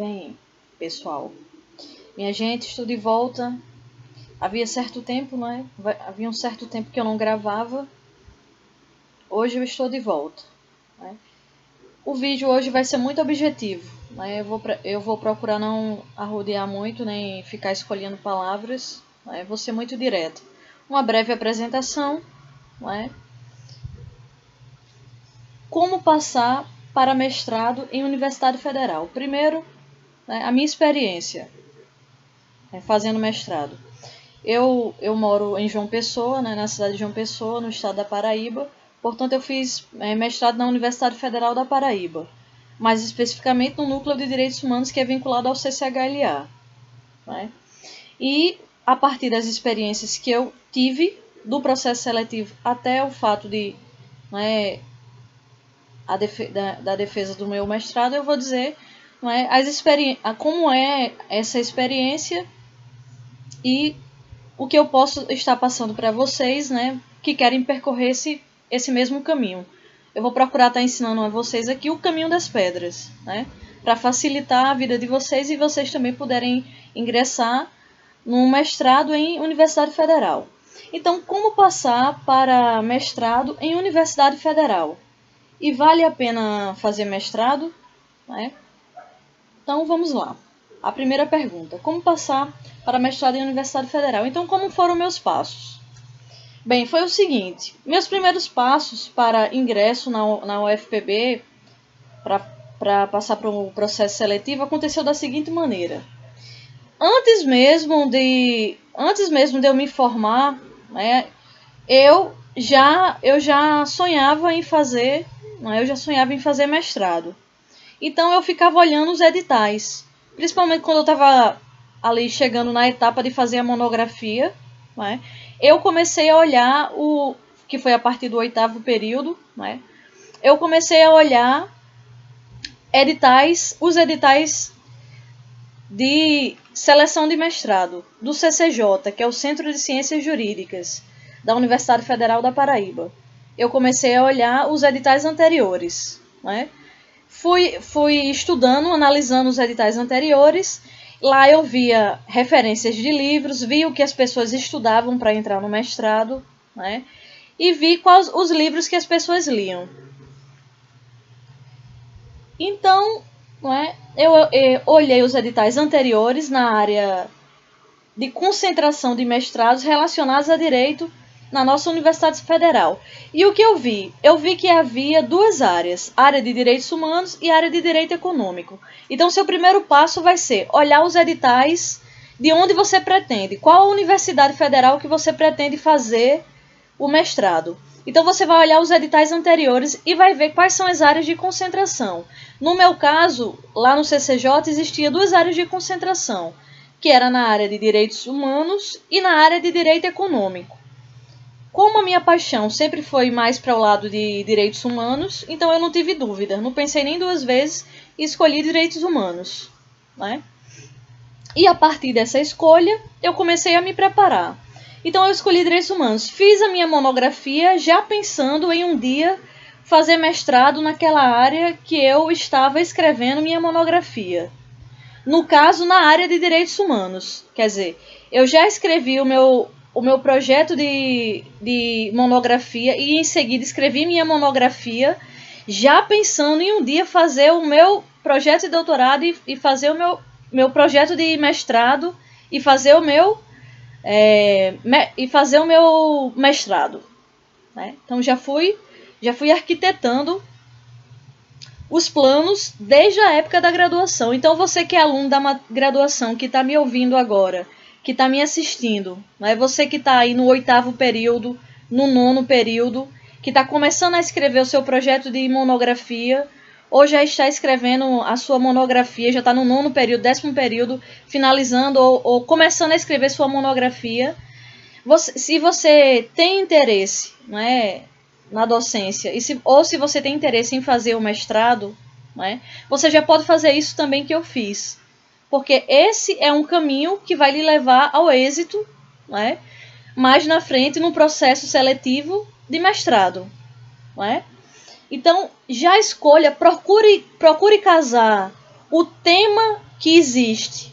Bem, pessoal, minha gente, estou de volta. Havia certo tempo, né? Havia um certo tempo que eu não gravava. Hoje eu estou de volta, né? O vídeo hoje vai ser muito objetivo, né? Eu vou procurar não arrodear muito, nem ficar escolhendo palavras, né? Vou ser muito direto. Uma breve apresentação, né? Como passar para mestrado em Universidade Federal? Primeiro, né, a minha experiência, né, fazendo mestrado. Eu moro em João Pessoa, né, na cidade de João Pessoa, no estado da Paraíba. Portanto, eu fiz mestrado na Universidade Federal da Paraíba, mais especificamente no Núcleo de Direitos Humanos, que é vinculado ao CCHLA. Né? E, a partir das experiências que eu tive, do processo seletivo até o fato de da defesa do meu mestrado, eu vou dizer como é essa experiência e o que eu posso estar passando para vocês, né, que querem percorrer esse mesmo caminho. Eu vou procurar estar ensinando a vocês aqui o caminho das pedras, né, para facilitar a vida de vocês e vocês também puderem ingressar num mestrado em Universidade Federal. Então, como passar para mestrado em Universidade Federal? E vale a pena fazer mestrado? Né? Então, vamos lá. A primeira pergunta: como passar para mestrado em Universidade Federal? Então, como foram meus passos? Bem, foi o seguinte: meus primeiros passos para ingresso na UFPB, para passar para o processo seletivo, aconteceu da seguinte maneira. Antes mesmo de eu me formar, né, eu já sonhava em fazer, né, mestrado. Então eu ficava olhando os editais, principalmente quando eu estava ali chegando na etapa de fazer a monografia, né? Eu comecei a olhar que foi a partir do 8º período, né? Eu comecei a olhar os editais de seleção de mestrado do CCJ, que é o Centro de Ciências Jurídicas da Universidade Federal da Paraíba. Eu comecei a olhar os editais anteriores, né? Fui estudando, analisando os editais anteriores. Lá eu via referências de livros, vi o que as pessoas estudavam para entrar no mestrado, né? E vi quais os livros que as pessoas liam. Então, eu olhei os editais anteriores na área de concentração de mestrados relacionados a direito na nossa Universidade Federal. E o que eu vi? Eu vi que havia duas áreas, área de direitos humanos e área de direito econômico. Então, seu primeiro passo vai ser olhar os editais de onde você pretende, qual a universidade federal que você pretende fazer o mestrado. Então, você vai olhar os editais anteriores e vai ver quais são as áreas de concentração. No meu caso, lá no CCJ, existia duas áreas de concentração, que era na área de direitos humanos e na área de direito econômico. Como a minha paixão sempre foi mais para o lado de direitos humanos, então eu não tive dúvida, não pensei nem duas vezes e escolhi direitos humanos. Né? E a partir dessa escolha, eu comecei a me preparar. Então eu escolhi direitos humanos. Fiz a minha monografia já pensando em um dia fazer mestrado naquela área que eu estava escrevendo minha monografia. No caso, na área de direitos humanos. Quer dizer, eu já escrevi o meu projeto de monografia e em seguida escrevi minha monografia já pensando em um dia fazer o meu projeto de doutorado e fazer o meu projeto de mestrado e fazer o meu mestrado. Né? Então já fui arquitetando os planos desde a época da graduação. Então, você que é aluno da graduação, que está me ouvindo agora, que está me assistindo, né? Você que está aí no 8º período, no 9º período, que está começando a escrever o seu projeto de monografia, ou já está escrevendo a sua monografia, já está no 9º período, 10º período, finalizando ou começando a escrever sua monografia. Se você tem interesse, né, na docência, ou se você tem interesse em fazer o mestrado, né, você já pode fazer isso também que eu fiz. Porque esse é um caminho que vai lhe levar ao êxito, né, mais na frente no processo seletivo de mestrado. Né? Então, já escolha, procure casar o tema que existe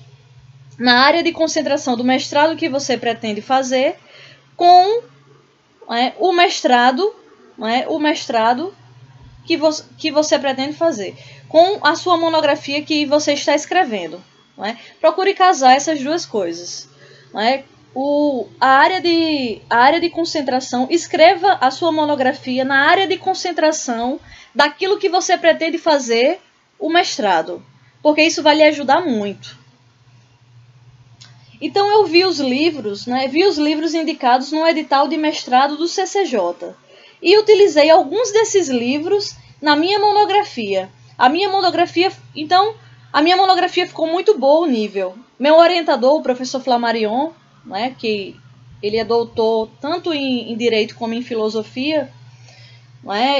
na área de concentração do mestrado que você pretende fazer com o mestrado, o mestrado que você pretende fazer, com a sua monografia que você está escrevendo. Procure casar essas duas coisas. A área de concentração, escreva a sua monografia na área de concentração daquilo que você pretende fazer o mestrado, porque isso vai lhe ajudar muito. Então eu vi os livros indicados no edital de mestrado do CCJ e utilizei alguns desses livros na minha monografia. A minha monografia ficou muito boa o nível. Meu orientador, o professor Flammarion, que ele é doutor tanto em Direito como em Filosofia,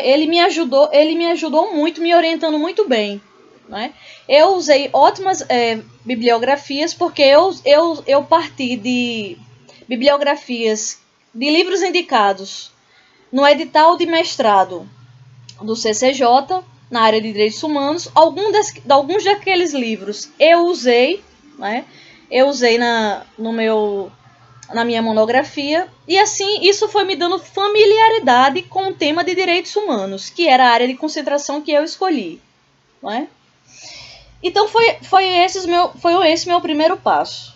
ele me ajudou muito, me orientando muito bem. Eu usei ótimas bibliografias, porque eu parti de bibliografias de livros indicados no edital de mestrado do CCJ, na área de Direitos Humanos. Alguns daqueles livros eu usei, na minha monografia, e assim isso foi me dando familiaridade com o tema de Direitos Humanos, que era a área de concentração que eu escolhi. Então foi esse meu primeiro passo.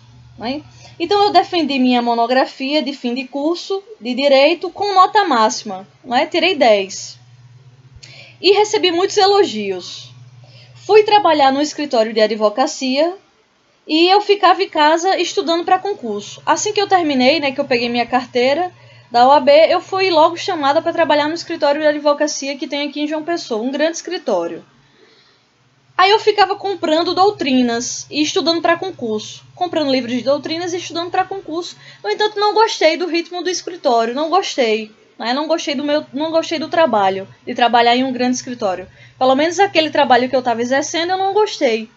Então eu defendi minha monografia de fim de curso de Direito com nota máxima. Tirei 10. E recebi muitos elogios. Fui trabalhar no escritório de advocacia e eu ficava em casa estudando para concurso. Assim que eu terminei, que eu peguei minha carteira da OAB, eu fui logo chamada para trabalhar no escritório de advocacia que tem aqui em João Pessoa, um grande escritório. Aí eu ficava comprando doutrinas e estudando para concurso. Comprando livros de doutrinas e estudando para concurso. No entanto, não gostei do ritmo do escritório. Não gostei. Não gostei do trabalho. De trabalhar em um grande escritório. Pelo menos aquele trabalho que eu estava exercendo, eu não gostei.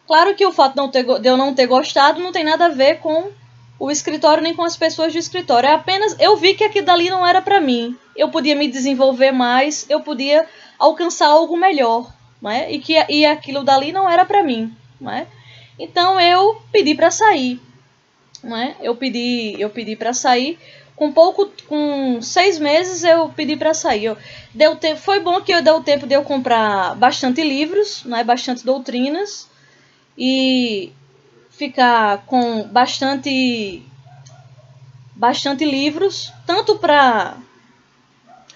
Claro que o fato de eu não ter gostado não tem nada a ver com o escritório nem com as pessoas do escritório. É apenas eu vi que aquilo dali não era para mim. Eu podia me desenvolver mais. Eu podia alcançar algo melhor. E aquilo dali não era para mim. Então eu pedi para sair. Eu pedi para sair. Com 6 meses eu pedi para sair. Foi bom que deu tempo de eu comprar bastante livros, bastante doutrinas, e ficar com bastante livros, tanto para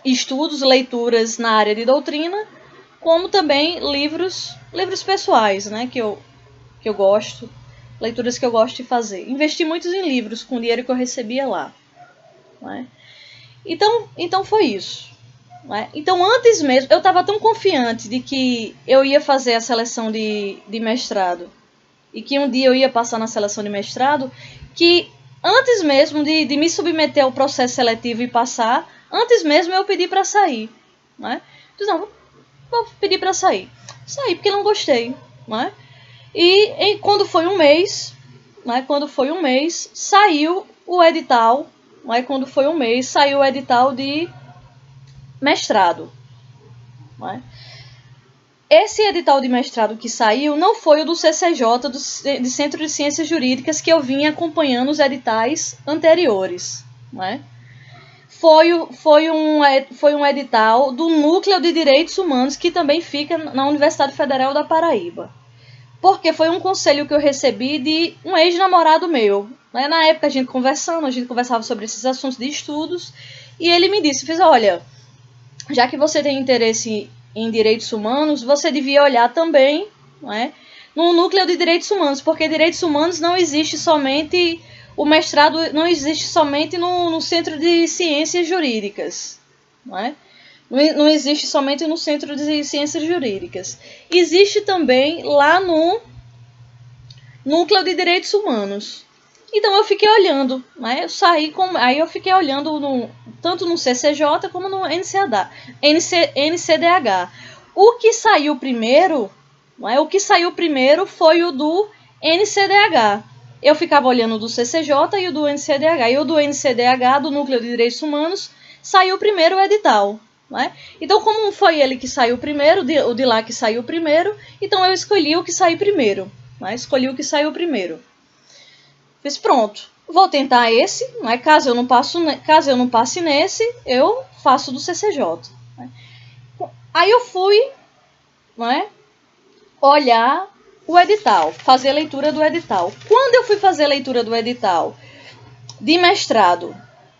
estudos, leituras na área de doutrina, como também livros pessoais, que eu gosto, leituras que eu gosto de fazer. Investi muitos em livros com o dinheiro que eu recebia lá. Então foi isso. Então antes mesmo, eu estava tão confiante de que eu ia fazer a seleção de mestrado e que um dia eu ia passar na seleção de mestrado, que antes mesmo de me submeter ao processo seletivo e passar, antes mesmo eu pedi para sair. Vou pedir para sair. Saí porque não gostei. E quando foi um mês, saiu o edital. Quando foi um mês, saiu o edital de mestrado. Esse edital de mestrado que saiu não foi o do CCJ, de Centro de Ciências Jurídicas, que eu vinha acompanhando os editais anteriores. Foi um edital do Núcleo de Direitos Humanos, que também fica na Universidade Federal da Paraíba. Porque foi um conselho que eu recebi de um ex-namorado meu. Na época a gente conversava sobre esses assuntos de estudos, e ele me disse, olha, já que você tem interesse em direitos humanos, você devia olhar também no Núcleo de Direitos Humanos, porque direitos humanos não existe somente... O mestrado não existe somente no Centro de Ciências Jurídicas. Não existe somente no Centro de Ciências Jurídicas. Existe também lá no Núcleo de Direitos Humanos. Então eu fiquei olhando. Aí eu fiquei olhando tanto no CCJ como no NCDH. O que saiu primeiro foi o do NCDH. Eu ficava olhando o do CCJ e o do NCDH. E o do NCDH, do Núcleo de Direitos Humanos, saiu primeiro o edital. né? Então, como foi ele que saiu primeiro, o de lá que saiu primeiro, então eu escolhi o que saiu primeiro, né? Escolhi o que saiu primeiro. Fiz pronto. Vou tentar esse, né? Caso eu não passe nesse, eu faço do CCJ. Né? Aí eu fui, né, olhar o edital, fazer a leitura do edital. Quando eu fui fazer a leitura do edital de mestrado,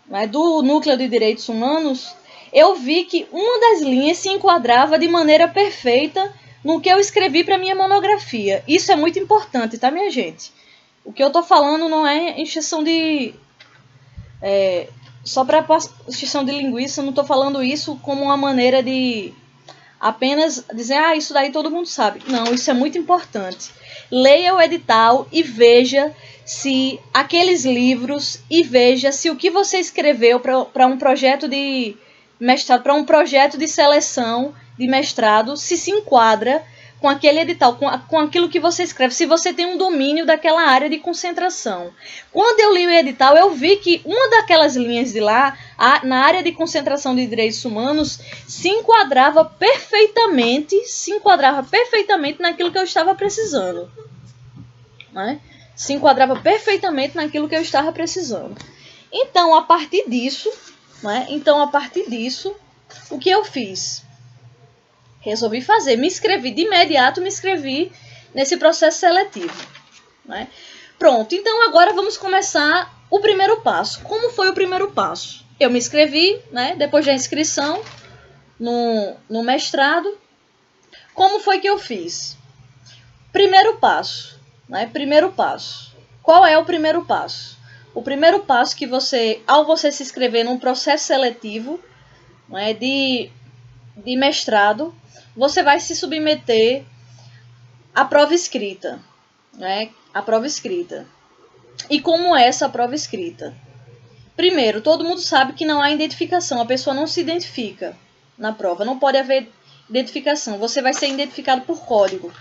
né, do Núcleo de Direitos Humanos, eu vi que uma das linhas se enquadrava de maneira perfeita no que eu escrevi para minha monografia. Isso é muito importante, tá, minha gente? O que eu tô falando não é encheção de... só para encheção de linguiça, eu não tô falando isso como uma maneira de apenas dizer, isso daí todo mundo sabe. Não, isso é muito importante. Leia o edital e veja se aqueles livros e veja se o que você escreveu para um projeto de mestrado, para um projeto de seleção de mestrado, se enquadra com aquele edital, com aquilo que você escreve, se você tem um domínio daquela área de concentração. Quando eu li o edital, eu vi que uma daquelas linhas de lá, na área de concentração de direitos humanos, se enquadrava perfeitamente naquilo que eu estava precisando. Né? Se enquadrava perfeitamente naquilo que eu estava precisando. Então, a partir disso, o que eu fiz? Resolvi fazer, de imediato me inscrevi nesse processo seletivo. Né? Pronto, então agora vamos começar o primeiro passo. Como foi o primeiro passo? Eu me inscrevi, né, depois da inscrição no mestrado. Como foi que eu fiz? Primeiro passo. Né? Primeiro passo. Qual é o primeiro passo? O primeiro passo que ao você se inscrever num processo seletivo, né, de mestrado, você vai se submeter à prova escrita. Né? A prova escrita. E como é essa prova escrita? Primeiro, todo mundo sabe que não há identificação. A pessoa não se identifica na prova. Não pode haver identificação. Você vai ser identificado por código.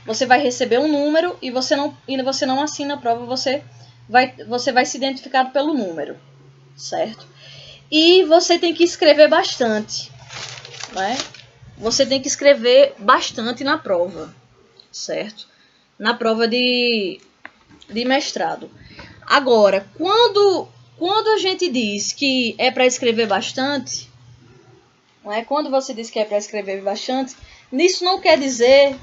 Você vai receber um número e você não assina a prova. Você vai se identificar pelo número. Certo? E você tem que escrever bastante. Né? Você tem que escrever bastante na prova. Certo? Na prova de mestrado. Agora, quando a gente diz que é para escrever bastante, não é? Quando você diz que é para escrever bastante, isso não quer dizer,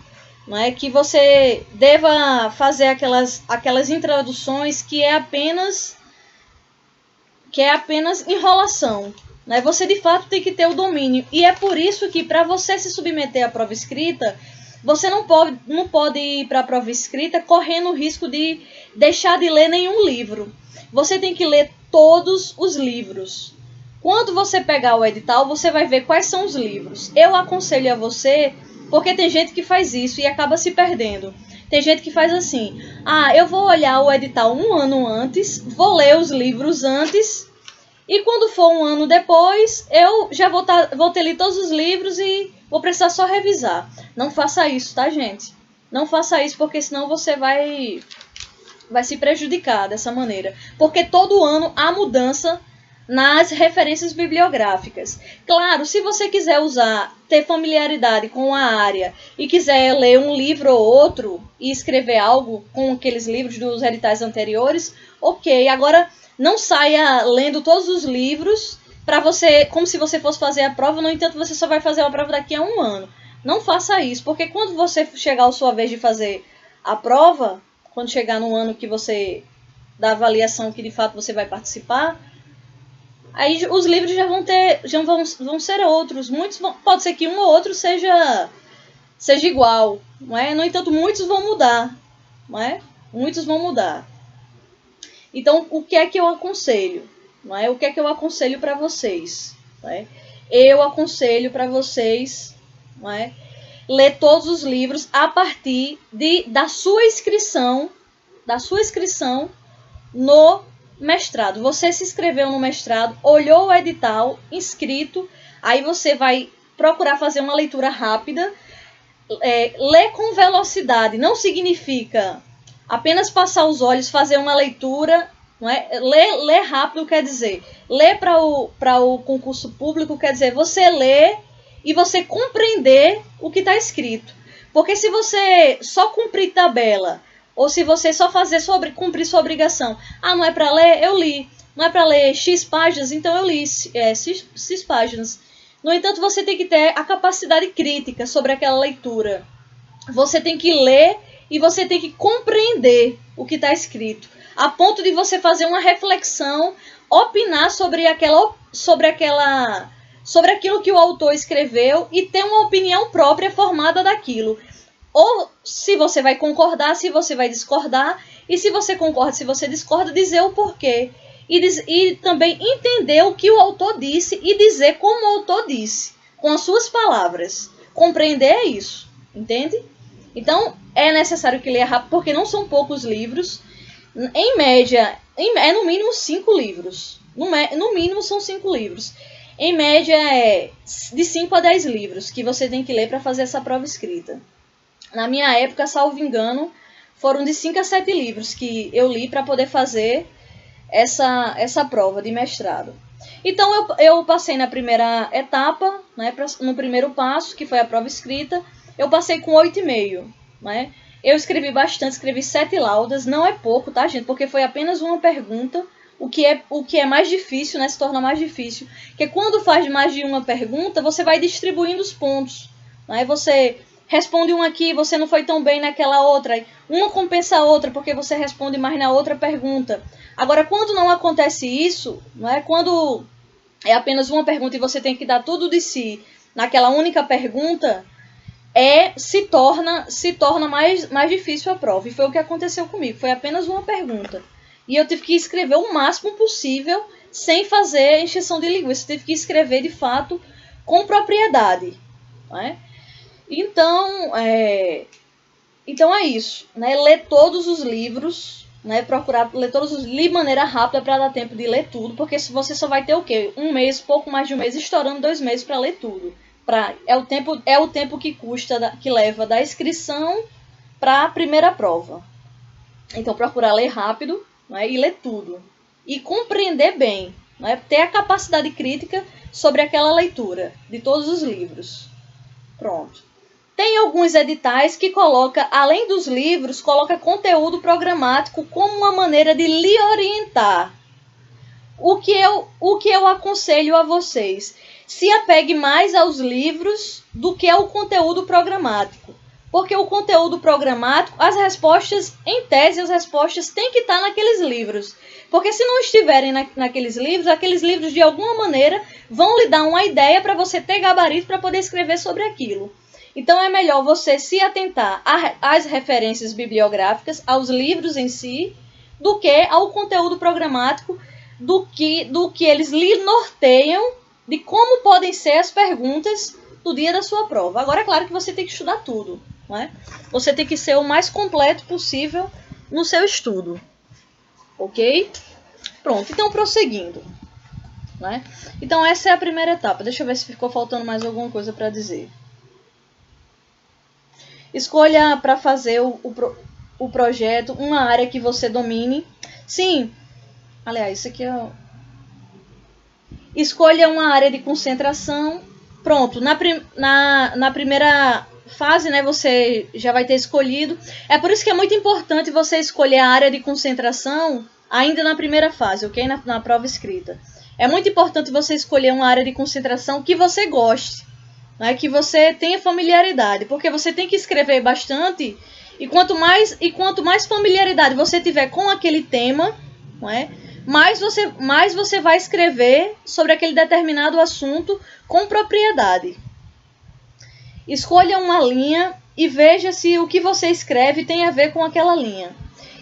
não é, que você deva fazer aquelas introduções que é apenas enrolação. Né? Você, de fato, tem que ter o domínio. E é por isso que, para você se submeter à prova escrita, você não pode ir para a prova escrita correndo o risco de deixar de ler nenhum livro. Você tem que ler todos os livros. Quando você pegar o edital, você vai ver quais são os livros. Eu aconselho a você, porque tem gente que faz isso e acaba se perdendo. Tem gente que faz assim, eu vou olhar o edital um ano antes, vou ler os livros antes, e quando for um ano depois, eu já vou ter lido todos os livros e vou precisar só revisar. Não faça isso, tá, gente? Não faça isso, porque senão você vai se prejudicar dessa maneira. Porque todo ano há mudança nas referências bibliográficas. Claro, se você quiser ter familiaridade com a área e quiser ler um livro ou outro e escrever algo com aqueles livros dos editais anteriores, ok. Agora, não saia lendo todos os livros para você, como se você fosse fazer a prova. No entanto, você só vai fazer a prova daqui a um ano. Não faça isso, porque quando você chegar a sua vez de fazer a prova, quando chegar no ano que você da avaliação que de fato você vai participar, aí os livros já vão ser outros. Pode ser que um ou outro seja igual, não é? No entanto, muitos vão mudar, não é? Muitos vão mudar. Então, o que é que eu aconselho? Não é? O que é que eu aconselho para vocês? Não é? Eu aconselho para vocês, não é, ler todos os livros a partir da sua inscrição no mestrado. Você se inscreveu no mestrado, olhou o edital, inscrito, aí você vai procurar fazer uma leitura rápida. Ler com velocidade não significa apenas passar os olhos, fazer uma leitura Não é? Ler rápido quer dizer, ler para o concurso público quer dizer você ler e você compreender o que está escrito. Porque se você só cumprir tabela, ou se você só cumprir sua obrigação, não é para ler, eu li. Não é para ler X páginas, então eu li X páginas. No entanto, você tem que ter a capacidade crítica sobre aquela leitura. Você tem que ler e você tem que compreender o que está escrito, a ponto de você fazer uma reflexão, opinar sobre aquilo que o autor escreveu e ter uma opinião própria formada daquilo. Ou se você vai concordar, se você vai discordar, e se você concorda, se você discorda, dizer o porquê. E também entender o que o autor disse e dizer como o autor disse, com as suas palavras. Compreender é isso, entende? Então, é necessário que leia rápido, porque não são poucos livros. Em média, é no mínimo 5 livros. No mínimo são 5 livros. Em média, é de 5 a 10 livros que você tem que ler para fazer essa prova escrita. Na minha época, salvo engano, foram de 5 a 7 livros que eu li para poder fazer essa prova de mestrado. Então, eu passei na primeira etapa, né, no primeiro passo, que foi a prova escrita, eu passei com 8,5, né? Eu escrevi bastante, escrevi 7 laudas, não é pouco, tá, gente? Porque foi apenas uma pergunta, o que é mais difícil, né? Se torna mais difícil, porque quando faz mais de uma pergunta, você vai distribuindo os pontos, né? Você responde uma aqui, você não foi tão bem naquela outra, uma compensa a outra, porque você responde mais na outra pergunta. Agora, quando não acontece isso, né? Quando é apenas uma pergunta e você tem que dar tudo de si naquela única pergunta, se torna mais difícil a prova. E foi o que aconteceu comigo. Foi apenas uma pergunta. E eu tive que escrever o máximo possível sem fazer encheção de linguiça. Eu tive que escrever, de fato, com propriedade. Né? Então é isso. Né? Ler todos os livros. Né? Procurar ler todos os livros de maneira rápida para dar tempo de ler tudo. Porque você só vai ter o quê? Um mês, pouco mais de um mês, estourando 2 meses para ler tudo. É o tempo que leva da inscrição para a primeira prova. Então, procurar ler rápido, né, e ler tudo. E compreender bem, né, ter a capacidade crítica sobre aquela leitura de todos os livros. Pronto. Tem alguns editais que coloca, além dos livros, coloca conteúdo programático como uma maneira de lhe orientar. O que eu aconselho a vocês? Se apegue mais aos livros do que ao conteúdo programático. Porque o conteúdo programático, as respostas, em tese, as respostas têm que estar naqueles livros. Porque se não estiverem naqueles livros, de alguma maneira, vão lhe dar uma ideia para você ter gabarito para poder escrever sobre aquilo. Então, é melhor você se atentar às referências bibliográficas, aos livros em si, do que ao conteúdo programático, do que eles lhe norteiam de como podem ser as perguntas do dia da sua prova. Agora, é claro que você tem que estudar tudo, não é? Você tem que ser o mais completo possível no seu estudo. Ok? Pronto, então prosseguindo. Né? Então, essa é a primeira etapa. Deixa eu ver se ficou faltando mais alguma coisa para dizer. Escolha para fazer o projeto uma área que você domine. Sim, aliás, isso aqui é... Escolha uma área de concentração. Pronto, na primeira fase, né, você já vai ter escolhido. É por isso que é muito importante você escolher a área de concentração ainda na primeira fase, ok? Na prova escrita. É muito importante você escolher uma área de concentração que você goste, né, que você tenha familiaridade, porque você tem que escrever bastante e quanto mais familiaridade você tiver com aquele tema, não é? Mais você vai escrever sobre aquele determinado assunto com propriedade. Escolha uma linha e veja se o que você escreve tem a ver com aquela linha.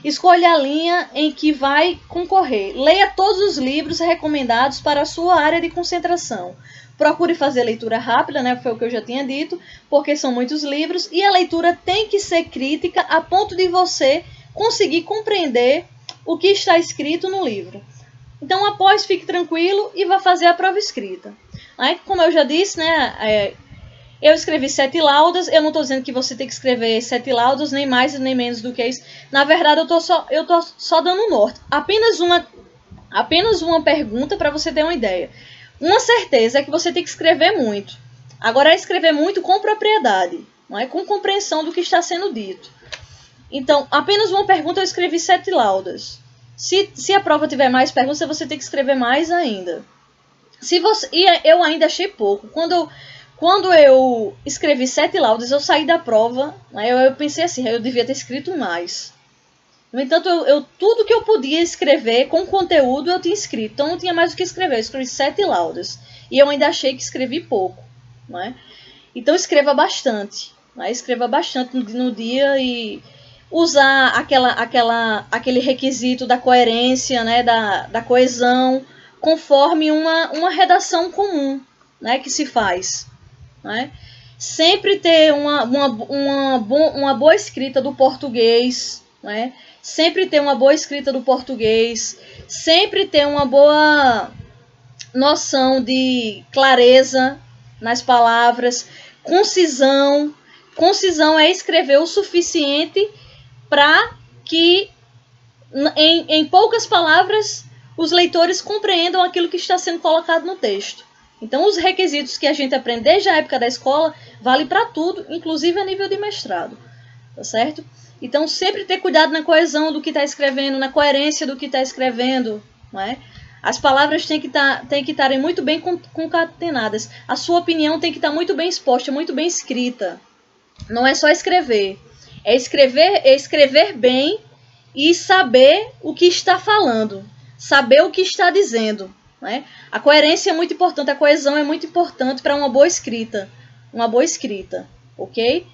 Escolha a linha em que vai concorrer. Leia todos os livros recomendados para a sua área de concentração. Procure fazer leitura rápida, né? Foi o que eu já tinha dito, porque são muitos livros e a leitura tem que ser crítica a ponto de você conseguir compreender o que está escrito no livro. Então, após, fique tranquilo e vá fazer a prova escrita. Aí, como eu já disse, né, Eu escrevi 7 laudas, eu não estou dizendo que você tem que escrever 7 laudas, nem mais nem menos do que isso. Na verdade, eu tô só dando um norte. Apenas uma pergunta para você ter uma ideia. Uma certeza é que você tem que escrever muito. Agora é escrever muito com propriedade, não é? Com compreensão do que está sendo dito. Então, apenas uma pergunta, eu escrevi 7 laudas. Se a prova tiver mais perguntas, você tem que escrever mais ainda. E eu ainda achei pouco. Quando eu escrevi 7 laudas, eu saí da prova, né, eu pensei assim, eu devia ter escrito mais. No entanto, tudo que eu podia escrever com conteúdo, eu tinha escrito. Então, não tinha mais o que escrever. Eu escrevi 7 laudas. E eu ainda achei que escrevi pouco. Né? Então, escreva bastante. Né? Escreva bastante no dia e usar aquele requisito da coerência, né? da coesão, conforme uma redação comum, né? Que se faz. Né? Sempre ter uma boa escrita do português, né? Sempre ter uma boa escrita do português, sempre ter uma boa noção de clareza nas palavras, concisão. Concisão é escrever o suficiente para que, em poucas palavras, os leitores compreendam aquilo que está sendo colocado no texto. Então, os requisitos que a gente aprende desde a época da escola vale para tudo, inclusive a nível de mestrado, tá certo? Então, sempre ter cuidado na coesão do que está escrevendo, na coerência do que está escrevendo, não é? As palavras têm que estarem muito bem concatenadas. A sua opinião tem que estar muito bem exposta, muito bem escrita. Não é só escrever. É escrever bem e saber o que está falando, saber o que está dizendo. Né? A coerência é muito importante, a coesão é muito importante para uma boa escrita. Uma boa escrita, ok?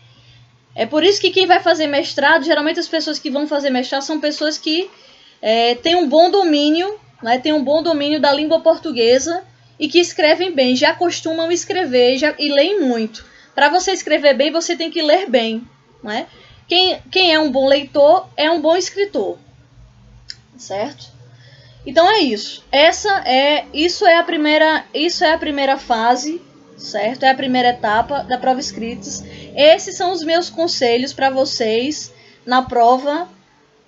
É por isso que quem vai fazer mestrado, geralmente as pessoas que vão fazer mestrado são pessoas que têm um bom domínio, né, têm um bom domínio da língua portuguesa e que escrevem bem, já costumam escrever e leem muito. Para você escrever bem, você tem que ler bem. Né? Quem é um bom leitor é um bom escritor. Certo? Então é isso. Isso é a primeira fase, certo? É a primeira etapa da prova escritas. Esses são os meus conselhos para vocês na prova,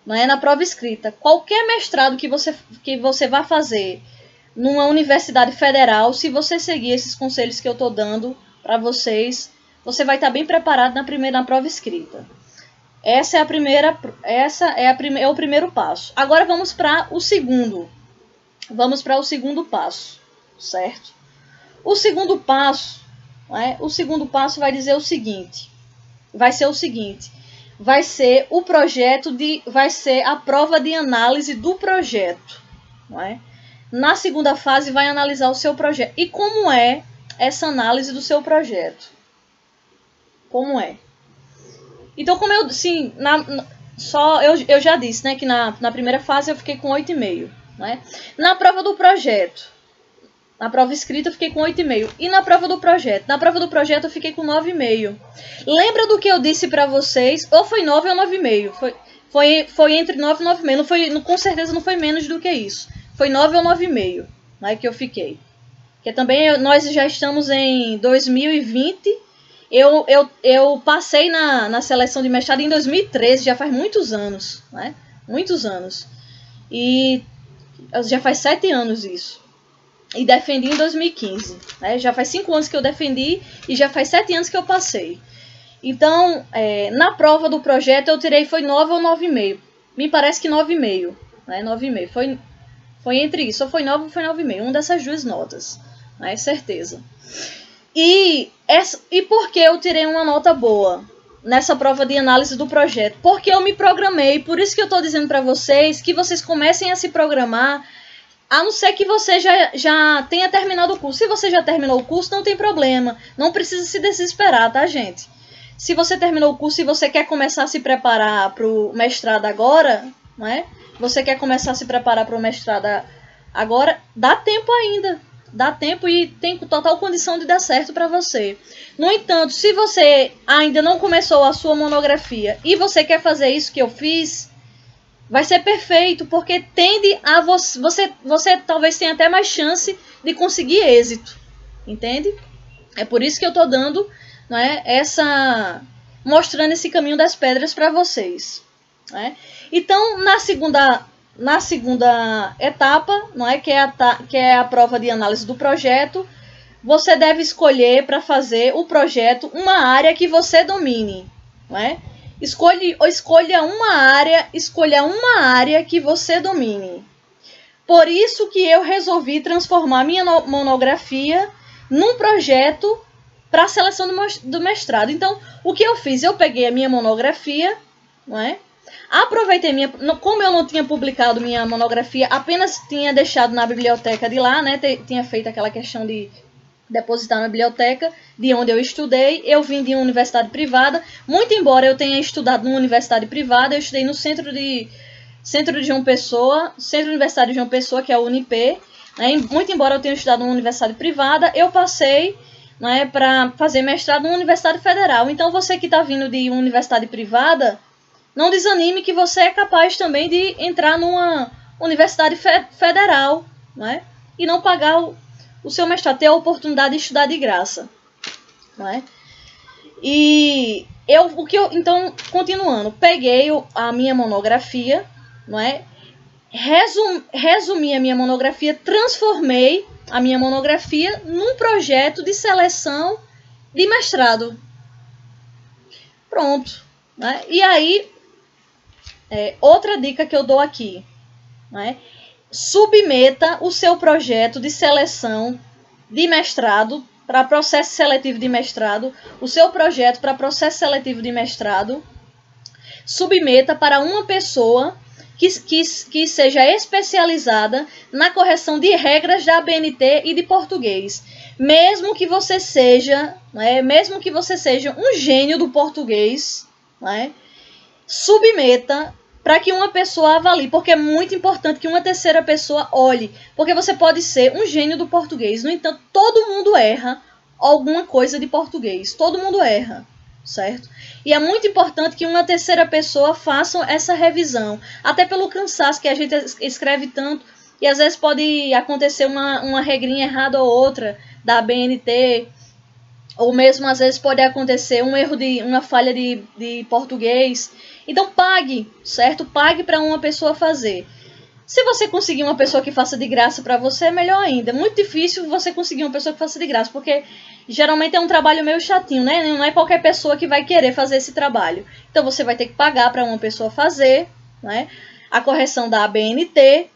né, na prova escrita. Qualquer mestrado que você vá fazer numa universidade federal, se você seguir esses conselhos que eu estou dando para vocês, você vai estar bem preparado na prova escrita. Esse é o primeiro passo. Agora vamos para o segundo. Vamos para o segundo passo, certo? O segundo passo, né? O segundo passo vai dizer o seguinte. Vai ser a prova de análise do projeto, né? Na segunda fase vai analisar o seu projeto. E como é essa análise do seu projeto? Como é? Então, como eu já disse, né, que na primeira fase eu fiquei com 8,5, né? Na prova do projeto, na prova escrita eu fiquei com 8,5. E na prova do projeto? Na prova do projeto eu fiquei com 9,5. Lembra do que eu disse para vocês? Ou foi 9 ou 9,5. Foi entre 9 e 9,5. Com certeza não foi menos do que isso. Foi 9 ou 9,5, né, que eu fiquei. Que também nós já estamos em 2020. Eu passei na seleção de mestrado em 2013, já faz muitos anos, né? Muitos anos. E já faz 7 anos isso. E defendi em 2015. Né? Já faz 5 anos que eu defendi e já faz 7 anos que eu passei. Então, na prova do projeto eu tirei, foi 9 ou 9,5. Me parece que 9,5. Né? 9,5. Foi entre isso, ou foi 9 ou foi 9,5. Uma dessas duas notas. Né? Certeza. E por que eu tirei uma nota boa nessa prova de análise do projeto? Porque eu me programei, por isso que eu estou dizendo para vocês que vocês comecem a se programar, a não ser que você já tenha terminado o curso. Se você já terminou o curso, não tem problema, não precisa se desesperar, tá, gente? Se você terminou o curso e você quer começar a se preparar para o mestrado agora, né? Você quer começar a se preparar para o mestrado agora, dá tempo ainda. Dá tempo e tem total condição de dar certo para você. No entanto, se você ainda não começou a sua monografia e você quer fazer isso que eu fiz, vai ser perfeito, porque tende a você talvez tenha até mais chance de conseguir êxito. Entende? É por isso que eu estou dando não é, mostrando esse caminho das pedras para vocês. Né? Então, na segunda etapa, não é, que é a prova de análise do projeto, você deve escolher para fazer o projeto uma área que você domine. Não é? Escolha uma área que você domine. Por isso que eu resolvi transformar minha monografia num projeto para a seleção do mestrado. Então, o que eu fiz? Eu peguei a minha monografia, não é? Aproveitei como eu não tinha publicado minha monografia, apenas tinha deixado na biblioteca de lá, né? Tinha feito aquela questão de depositar na biblioteca de onde eu estudei. Eu vim de uma universidade privada, muito embora eu tenha estudado numa universidade privada, eu estudei no Centro João Pessoa, Centro Universitário de João Pessoa, que é o UNIP. Né? Muito embora eu tenha estudado numa universidade privada, eu passei, né, para fazer mestrado numa universidade federal. Então, você que está vindo de uma universidade privada, não desanime que você é capaz também de entrar numa universidade federal, né? E não pagar o seu mestrado, ter a oportunidade de estudar de graça. Né? E então, continuando, peguei a minha monografia, não é? Resumi a minha monografia, transformei a minha monografia num projeto de seleção de mestrado. Pronto. Né? E aí, outra dica que eu dou aqui, né? Submeta o seu projeto de seleção de mestrado para processo seletivo de mestrado, o seu projeto para processo seletivo de mestrado, submeta para uma pessoa que seja especializada na correção de regras da ABNT e de português. Mesmo que você seja um gênio do português, né, submeta para que uma pessoa avalie, porque é muito importante que uma terceira pessoa olhe, porque você pode ser um gênio do português, no entanto, todo mundo erra alguma coisa de português, todo mundo erra, certo? E é muito importante que uma terceira pessoa faça essa revisão, até pelo cansaço que a gente escreve tanto, e às vezes pode acontecer uma regrinha errada ou outra da BNT, ou mesmo às vezes pode acontecer um erro uma falha de português. Então pague, certo? Pague para uma pessoa fazer. Se você conseguir uma pessoa que faça de graça para você, melhor ainda. É muito difícil você conseguir uma pessoa que faça de graça, porque geralmente é um trabalho meio chatinho, né? Não é qualquer pessoa que vai querer fazer esse trabalho. Então você vai ter que pagar para uma pessoa fazer, né? A correção da ABNT,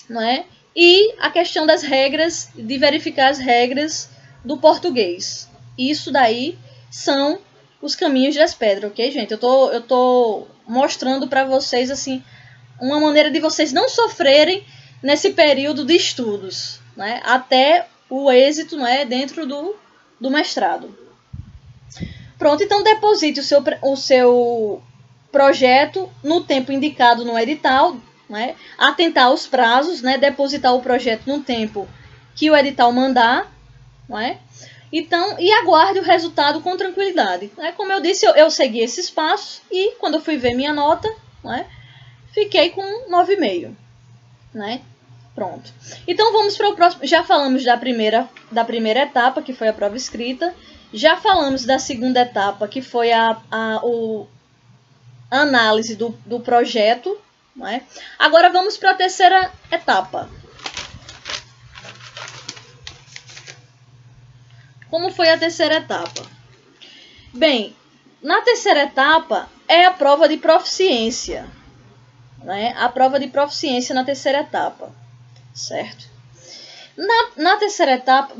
né? E a questão das regras, de verificar as regras do português. Isso daí são os caminhos das pedras, ok, gente? Eu tô mostrando para vocês, assim, uma maneira de vocês não sofrerem nesse período de estudos, né? Até o êxito, né, dentro do mestrado. Pronto, então deposite o seu projeto no tempo indicado no edital, né? Atentar aos prazos, né? Depositar o projeto no tempo que o edital mandar, né? Então, e aguarde o resultado com tranquilidade. Né? Como eu disse, eu segui esses passos e quando eu fui ver minha nota, né, fiquei com 9,5. Né? Pronto. Então vamos para o próximo. Já falamos da primeira etapa, que foi a prova escrita. Já falamos da segunda etapa, que foi a análise do projeto. Né? Agora vamos para a terceira etapa. Como foi a terceira etapa? Bem, na terceira etapa é a prova de proficiência. Né? A prova de proficiência na terceira etapa. Certo? Na terceira etapa,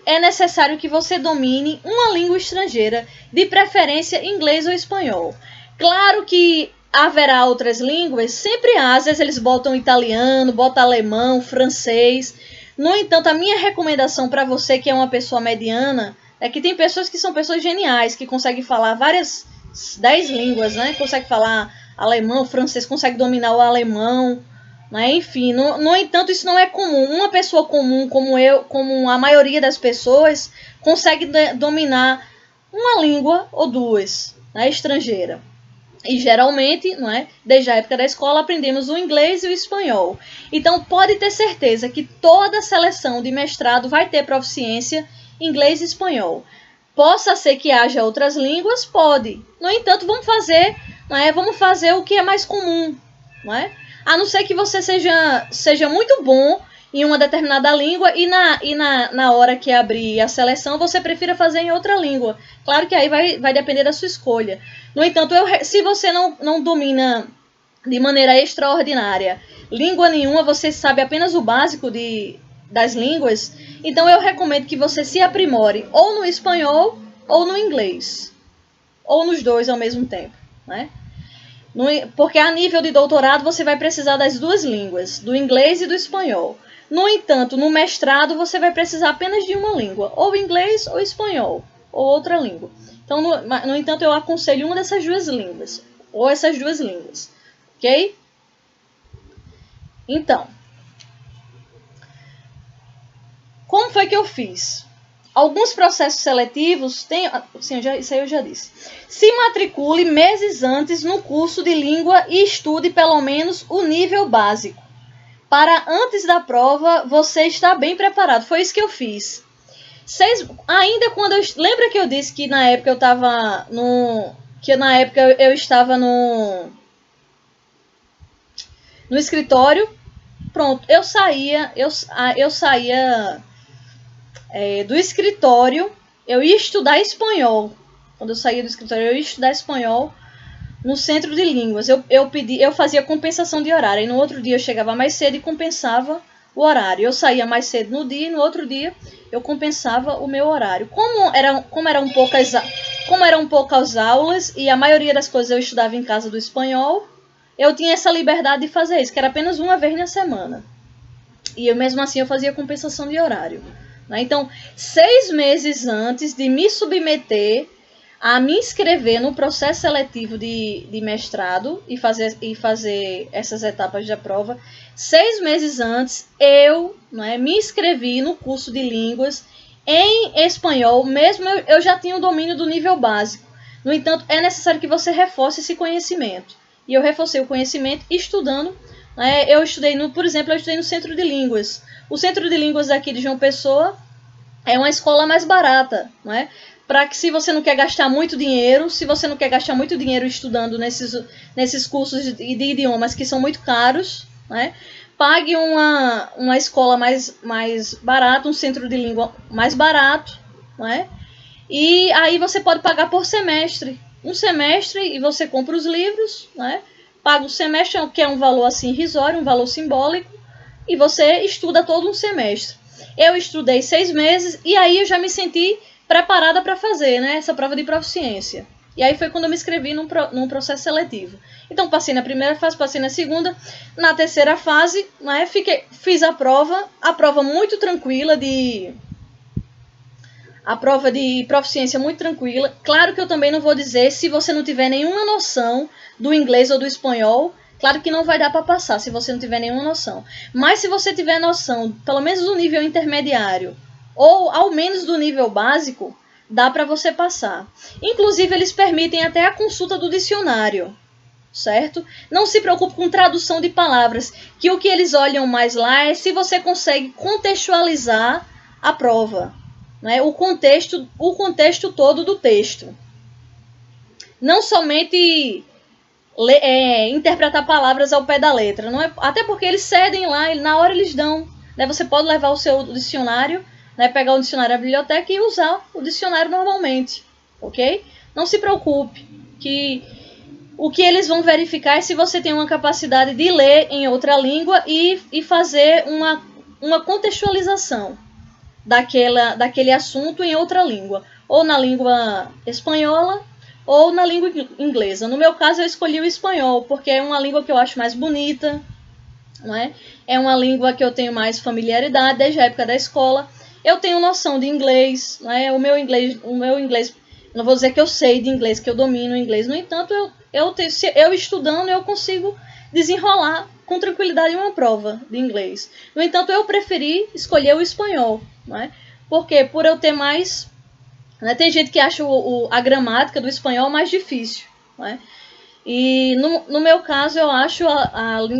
é necessário que você domine uma língua estrangeira, de preferência inglês ou espanhol. Claro que haverá outras línguas, sempre há, às vezes eles botam italiano, botam alemão, francês. No entanto, a minha recomendação para você que é uma pessoa mediana é que tem pessoas que são pessoas geniais, que conseguem falar 10 línguas, né? Consegue falar alemão, francês, consegue dominar o alemão, né? Enfim, no entanto, isso não é comum. Uma pessoa comum, como eu, como a maioria das pessoas, consegue dominar uma língua ou duas, né? Estrangeira. E geralmente, não é? Desde a época da escola, aprendemos o inglês e o espanhol. Então, pode ter certeza que toda seleção de mestrado vai ter proficiência inglês e espanhol. Possa ser que haja outras línguas? Pode. No entanto, vamos fazer o que é mais comum, não é? A não ser que você seja muito bom em uma determinada língua e na hora que abrir a seleção você prefira fazer em outra língua. Claro que aí vai depender da sua escolha. No entanto, se você não domina de maneira extraordinária língua nenhuma, você sabe apenas o básico das línguas, então eu recomendo que você se aprimore ou no espanhol ou no inglês, ou nos dois ao mesmo tempo, né? Porque a nível de doutorado você vai precisar das duas línguas, do inglês e do espanhol. No entanto, no mestrado você vai precisar apenas de uma língua, ou inglês ou espanhol, ou outra língua. Então, no entanto, eu aconselho uma dessas duas línguas, ou essas duas línguas, ok? Então, como foi que eu fiz? Alguns processos seletivos sim, isso aí eu já disse. Se matricule meses antes no curso de língua e estude pelo menos o nível básico. Para antes da prova, você estar bem preparado. Foi isso que eu fiz. Lembra que eu disse que na época eu estava no escritório? Pronto, eu saía do escritório, eu ia estudar espanhol. Quando eu saía do escritório, eu ia estudar espanhol no centro de línguas. Eu fazia compensação de horário. E no outro dia eu chegava mais cedo e compensava o horário. Eu saía mais cedo no dia e no outro dia eu compensava o meu horário. Como eram poucas aulas e a maioria das coisas eu estudava em casa do espanhol, eu tinha essa liberdade de fazer isso, que era apenas uma vez na semana. E mesmo assim eu fazia compensação de horário. Então, 6 meses antes de me submeter a me inscrever no processo seletivo de mestrado e fazer essas etapas da prova, 6 meses antes eu me inscrevi no curso de línguas em espanhol, mesmo eu já tinha o domínio do nível básico. No entanto, é necessário que você reforce esse conhecimento. E eu reforcei o conhecimento estudando. Eu estudei no Centro de Línguas. O Centro de Línguas daqui de João Pessoa é uma escola mais barata, não é? Para que, se você não quer gastar muito dinheiro, estudando nesses cursos de idiomas que são muito caros, né? Pague uma escola mais barata, um centro de língua mais barato, né? E aí você pode pagar por semestre. Um semestre e você compra os livros, né? Paga o semestre, que é um valor assim irrisório, um valor simbólico, e você estuda todo um semestre. Eu estudei 6 meses e aí eu já me senti preparada para fazer, né, essa prova de proficiência. E aí foi quando eu me inscrevi num processo seletivo. Então, passei na primeira fase, passei na segunda. Na terceira fase, né, fiz a prova muito tranquila, a prova de proficiência muito tranquila. Claro que eu também não vou dizer, se você não tiver nenhuma noção do inglês ou do espanhol, claro que não vai dar para passar se você não tiver nenhuma noção. Mas se você tiver noção, pelo menos do nível intermediário, ou ao menos do nível básico, dá para você passar. Inclusive, eles permitem até a consulta do dicionário, certo? Não se preocupe com tradução de palavras, que o que eles olham mais lá é se você consegue contextualizar a prova, né? O contexto todo do texto. Não somente interpretar palavras ao pé da letra, não é? Até porque eles cedem lá, na hora eles dão. Né? Você pode levar o seu dicionário, né? Pegar o dicionário da biblioteca e usar o dicionário normalmente, ok? Não se preocupe, que o que eles vão verificar é se você tem uma capacidade de ler em outra língua e fazer uma contextualização daquele assunto em outra língua, ou na língua espanhola ou na língua inglesa. No meu caso, eu escolhi o espanhol, porque é uma língua que eu acho mais bonita, não é? É uma língua que eu tenho mais familiaridade desde a época da escola. Eu tenho noção de inglês, não é? O meu inglês, não vou dizer que eu sei de inglês, que eu domino o inglês. No entanto, eu estudando, eu consigo desenrolar com tranquilidade uma prova de inglês. No entanto, eu preferi escolher o espanhol, não é? Porque por eu ter mais... Né, tem gente que acha a gramática do espanhol mais difícil, não é? E no meu caso, eu acho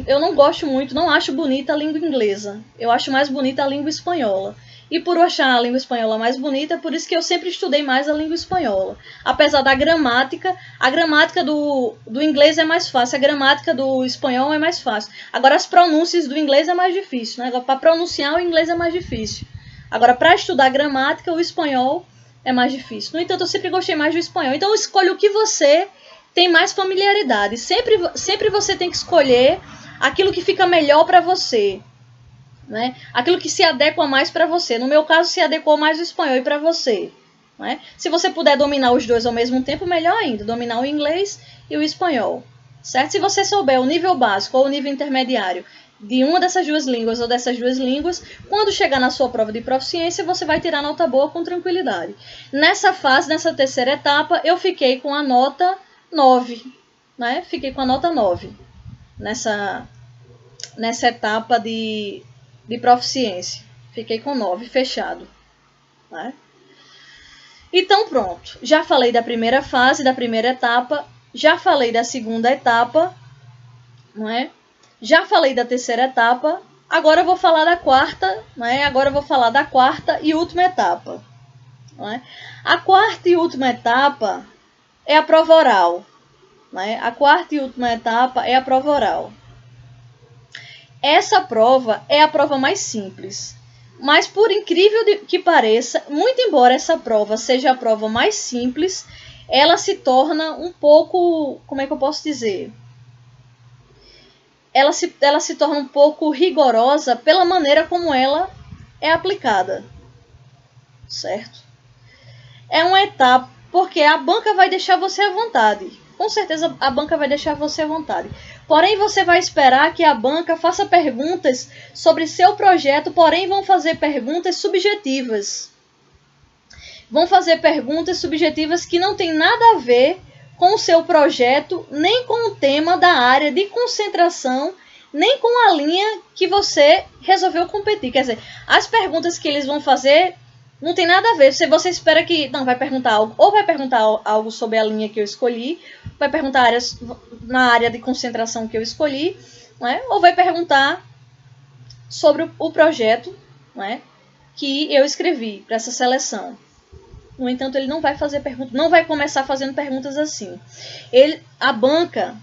eu não gosto muito, não acho bonita a língua inglesa. Eu acho mais bonita a língua espanhola. e por eu achar a língua espanhola mais bonita, por isso que eu sempre estudei mais a língua espanhola. Apesar da gramática, a gramática do inglês é mais fácil, a gramática do espanhol é mais fácil. Agora, as pronúncias do inglês é mais difícil, né? Agora, para pronunciar o inglês é mais difícil. Agora, para estudar gramática, o espanhol é mais difícil. No entanto, eu sempre gostei mais do espanhol. Então, escolha o que você tem mais familiaridade. Sempre você tem que escolher aquilo que fica melhor para você, né? Aquilo que se adequa mais para você. No meu caso, se adequou mais o espanhol e para você, né? Se você puder dominar os dois ao mesmo tempo, melhor ainda. Dominar o inglês e o espanhol, certo? Se você souber o nível básico ou o nível intermediário de uma dessas duas línguas ou dessas duas línguas, quando chegar na sua prova de proficiência, você vai tirar nota boa com tranquilidade. Nessa fase, nessa terceira etapa, eu fiquei com a nota 9, né? Fiquei com a nota 9 nessa etapa de proficiência. Fiquei com 9, fechado, né? Então, pronto. Já falei da primeira fase, da primeira etapa. Já falei da segunda etapa, não é? Já falei da terceira etapa, agora eu vou falar da quarta, né? Agora eu vou falar da quarta e última etapa. Não é? A quarta e última etapa é a prova oral. Né? A quarta e última etapa é a prova oral. Essa prova é a prova mais simples. Mas por incrível que pareça, muito embora essa prova seja a prova mais simples, ela se torna um pouco, como é que eu posso dizer? Ela se torna um pouco rigorosa pela maneira como ela é aplicada, certo? É uma etapa, porque a banca vai deixar você à vontade. Com certeza a banca vai deixar você à vontade. Porém, você vai esperar que a banca faça perguntas sobre seu projeto, porém vão fazer perguntas subjetivas. Vão fazer perguntas subjetivas que não tem nada a ver com o seu projeto, nem com o tema da área de concentração, nem com a linha que você resolveu competir. Quer dizer, as perguntas que eles vão fazer não tem nada a ver. Se você espera que... Não, vai perguntar algo. Ou vai perguntar algo sobre a linha que eu escolhi, vai perguntar na área de concentração que eu escolhi, né? Ou vai perguntar sobre o projeto, né, que eu escrevi para essa seleção. No entanto, ele não vai fazer perguntas, não vai começar fazendo perguntas assim. A banca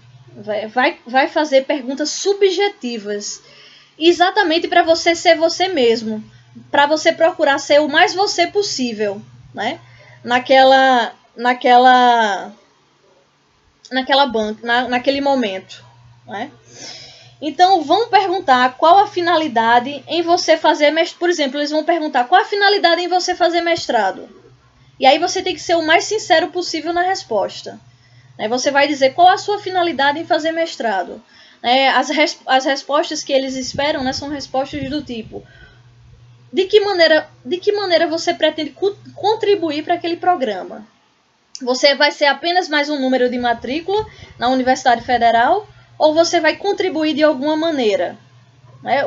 vai fazer perguntas subjetivas, exatamente para você ser você mesmo, para você procurar ser o mais você possível, né? Naquela banca, naquele momento, né? Então, vão perguntar qual a finalidade em você fazer mestrado. Por exemplo, eles vão perguntar qual a finalidade em você fazer mestrado. E aí você tem que ser o mais sincero possível na resposta. Você vai dizer qual a sua finalidade em fazer mestrado. As respostas que eles esperam, né, são respostas do tipo: de que maneira você pretende contribuir para aquele programa? Você vai ser apenas mais um número de matrícula na Universidade Federal ou você vai contribuir de alguma maneira?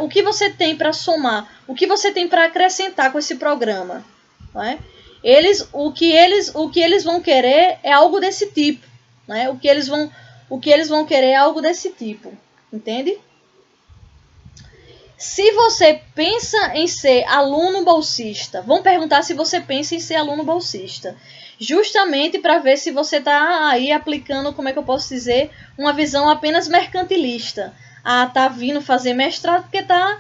O que você tem para somar? O que você tem para acrescentar com esse programa? O que eles vão querer é algo desse tipo. O que eles vão querer é algo desse tipo. Entende? Se você pensa em ser aluno bolsista, vão perguntar se você pensa em ser aluno bolsista. Justamente para ver se você está aí aplicando, como é que eu posso dizer, uma visão apenas mercantilista. Tá vindo fazer mestrado porque tá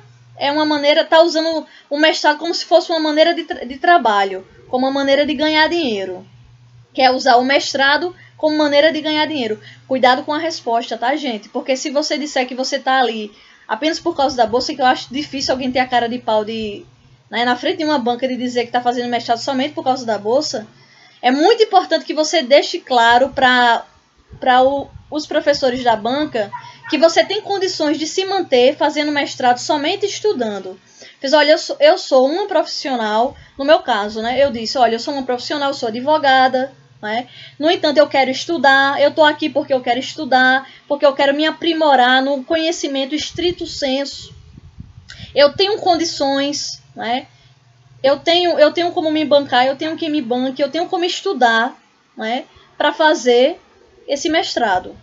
usando o mestrado como se fosse uma maneira de trabalho, como uma maneira de ganhar dinheiro. Quer usar o mestrado como maneira de ganhar dinheiro. Cuidado com a resposta, tá, gente? Porque se você disser que você está ali apenas por causa da bolsa, que eu acho difícil alguém ter a cara de pau na frente de uma banca de dizer que está fazendo mestrado somente por causa da bolsa, é muito importante que você deixe claro para os professores da banca que você tem condições de se manter fazendo mestrado somente estudando. Olha, eu sou uma profissional, no meu caso, né? Eu disse, olha, eu sou uma profissional, eu sou advogada, né? No entanto, eu quero estudar, eu estou aqui porque eu quero estudar, porque eu quero me aprimorar no conhecimento estrito sensu. Eu tenho condições, né? Eu tenho como me bancar, eu tenho quem me banque, eu tenho como estudar, né, para fazer esse mestrado.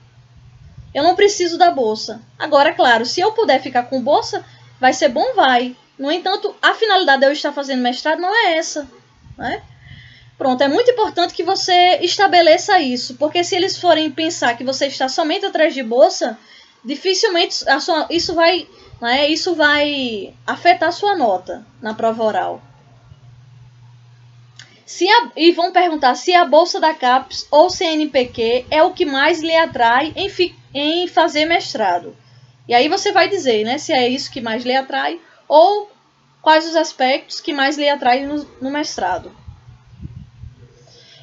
Eu não preciso da bolsa. Agora, claro, se eu puder ficar com bolsa, vai ser bom, vai. No entanto, a finalidade de eu estar fazendo mestrado não é essa, né? Pronto, é muito importante que você estabeleça isso, porque se eles forem pensar que você está somente atrás de bolsa, dificilmente isso vai afetar a sua nota na prova oral. E vão perguntar se a bolsa da CAPES ou CNPq é o que mais lhe atrai em fazer mestrado. E aí você vai dizer, né, se é isso que mais lhe atrai ou quais os aspectos que mais lhe atraem no mestrado.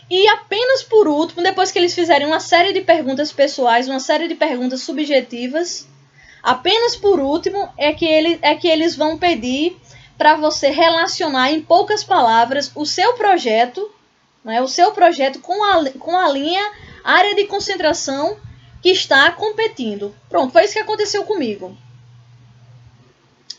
E apenas por último, depois que eles fizerem uma série de perguntas pessoais, uma série de perguntas subjetivas, apenas por último é que eles vão pedir para você relacionar em poucas palavras o seu projeto, né, com a linha área de concentração que está competindo. Pronto, foi isso que aconteceu comigo.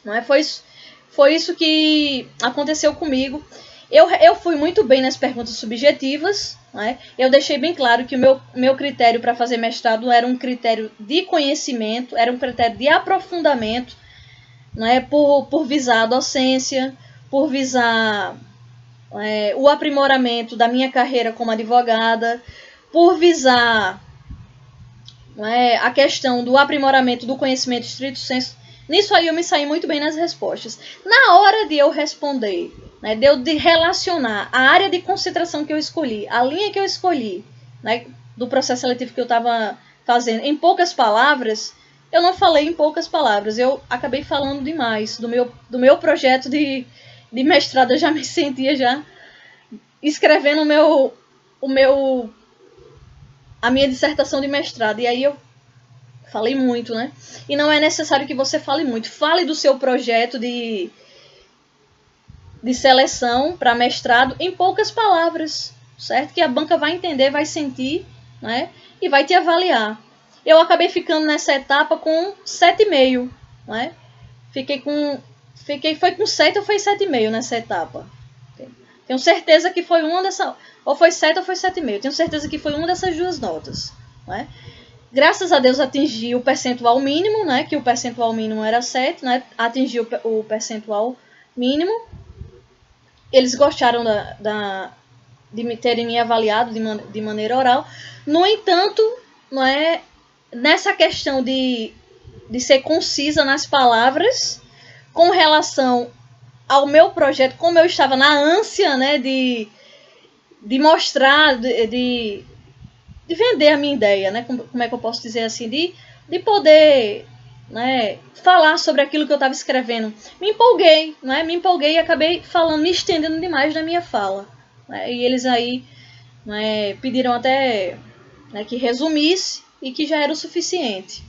Não é? Foi isso que aconteceu comigo. Eu fui muito bem nas perguntas subjetivas, né? Eu deixei bem claro que o meu critério para fazer mestrado era um critério de conhecimento, era um critério de aprofundamento, né? Por visar a docência, por visar o aprimoramento da minha carreira como advogada, por visar a questão do aprimoramento do conhecimento estrito sensu. Nisso aí eu me saí muito bem nas respostas. Na hora de eu responder, né, de relacionar a área de concentração que eu escolhi, a linha que eu escolhi, né, do processo seletivo que eu estava fazendo, em poucas palavras, eu não falei em poucas palavras. Eu acabei falando demais do meu projeto de mestrado. Eu já me sentia já escrevendo a minha dissertação de mestrado. E aí eu falei muito, né? E não é necessário que você fale muito. Fale do seu projeto de seleção para mestrado em poucas palavras, certo? Que a banca vai entender, vai sentir, né? E vai te avaliar. Eu acabei ficando nessa etapa com 7,5, né? Foi com 7 ou foi 7,5 nessa etapa. Tenho certeza que foi uma dessas, ou foi 7 ou foi 7,5. Tenho certeza que foi uma dessas duas notas, né? Graças a Deus atingi o percentual mínimo, né? Que o percentual mínimo era 7, né? Atingi o percentual mínimo. Eles gostaram de me terem me avaliado de maneira oral. No entanto, não é, nessa questão de ser concisa nas palavras, com relação ao meu projeto, como eu estava na ânsia, né? De mostrar, de vender a minha ideia, né? Como é que eu posso dizer assim? De poder, né, falar sobre aquilo que eu estava escrevendo. Me empolguei, né? Me empolguei e acabei falando, me estendendo demais na minha fala. Né? E eles aí, né, pediram até, né, que resumisse e que já era o suficiente.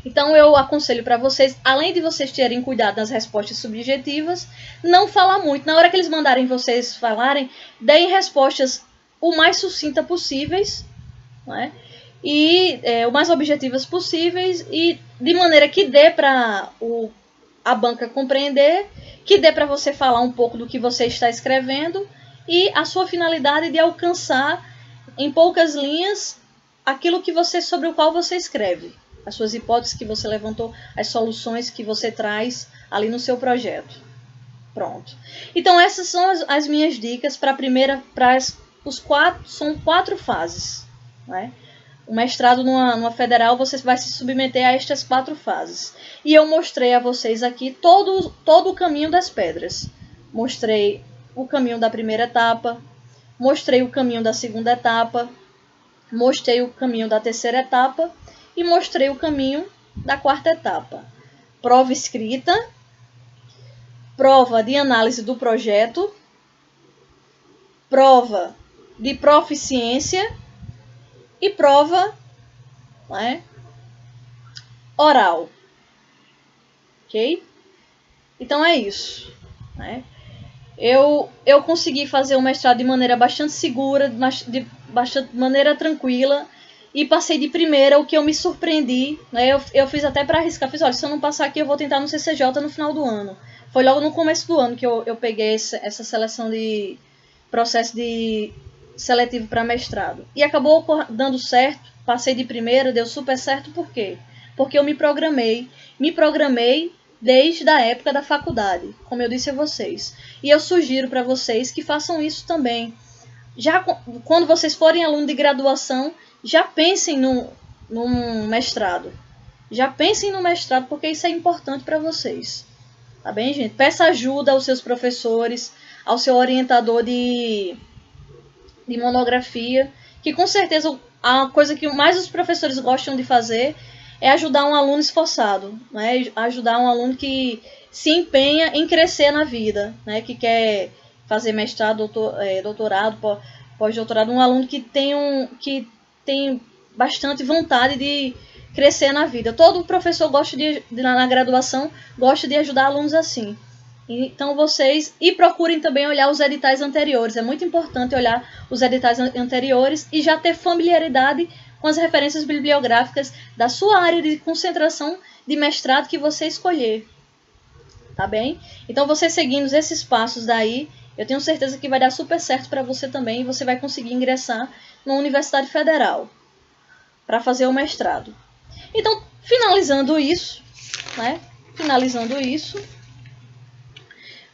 Então eu aconselho para vocês, além de vocês terem cuidado nas respostas subjetivas, não falar muito. Na hora que eles mandarem vocês falarem, deem respostas o mais sucinta possíveis, né? E o mais objetivas possíveis, e de maneira que dê para a banca compreender, que dê para você falar um pouco do que você está escrevendo e a sua finalidade de alcançar em poucas linhas aquilo sobre o qual você escreve, as suas hipóteses que você levantou, as soluções que você traz ali no seu projeto. Pronto. Então essas são as minhas dicas para são 4 fases, né? O mestrado numa federal, você vai se submeter a estas 4 fases. E eu mostrei a vocês aqui todo o caminho das pedras. Mostrei o caminho da primeira etapa, mostrei o caminho da segunda etapa, mostrei o caminho da terceira etapa e mostrei o caminho da quarta etapa. Prova escrita, prova de análise do projeto, prova de proficiência e prova, né, oral. Ok? Então é isso. Né? Eu consegui fazer o mestrado de maneira bastante segura, de maneira tranquila, e passei de primeira, o que eu me surpreendi. Né? Eu fiz até para arriscar. Fiz, olha, se eu não passar aqui, eu vou tentar no CCJ no final do ano. Foi logo no começo do ano que eu peguei essa seleção de processo de seletivo para mestrado. E acabou dando certo, passei de primeira, deu super certo, por quê? Porque eu me programei desde a época da faculdade, como eu disse a vocês. E eu sugiro para vocês que façam isso também. Já quando vocês forem aluno de graduação, já pensem num mestrado. Já pensem no mestrado, porque isso é importante para vocês. Tá bem, gente? Peça ajuda aos seus professores, ao seu orientador de monografia, que com certeza a coisa que mais os professores gostam de fazer é ajudar um aluno esforçado, né? Ajudar um aluno que se empenha em crescer na vida, né? Que quer fazer mestrado, doutorado, pós-doutorado, um aluno que tem bastante vontade de crescer na vida. Todo professor gosta na graduação gosta de ajudar alunos assim. Então vocês, e procurem também olhar os editais anteriores. É muito importante olhar os editais anteriores e já ter familiaridade com as referências bibliográficas da sua área de concentração de mestrado que você escolher. Tá bem? Então você seguindo esses passos daí, eu tenho certeza que vai dar super certo para você também e você vai conseguir ingressar na Universidade Federal para fazer o mestrado. Então, finalizando isso, né?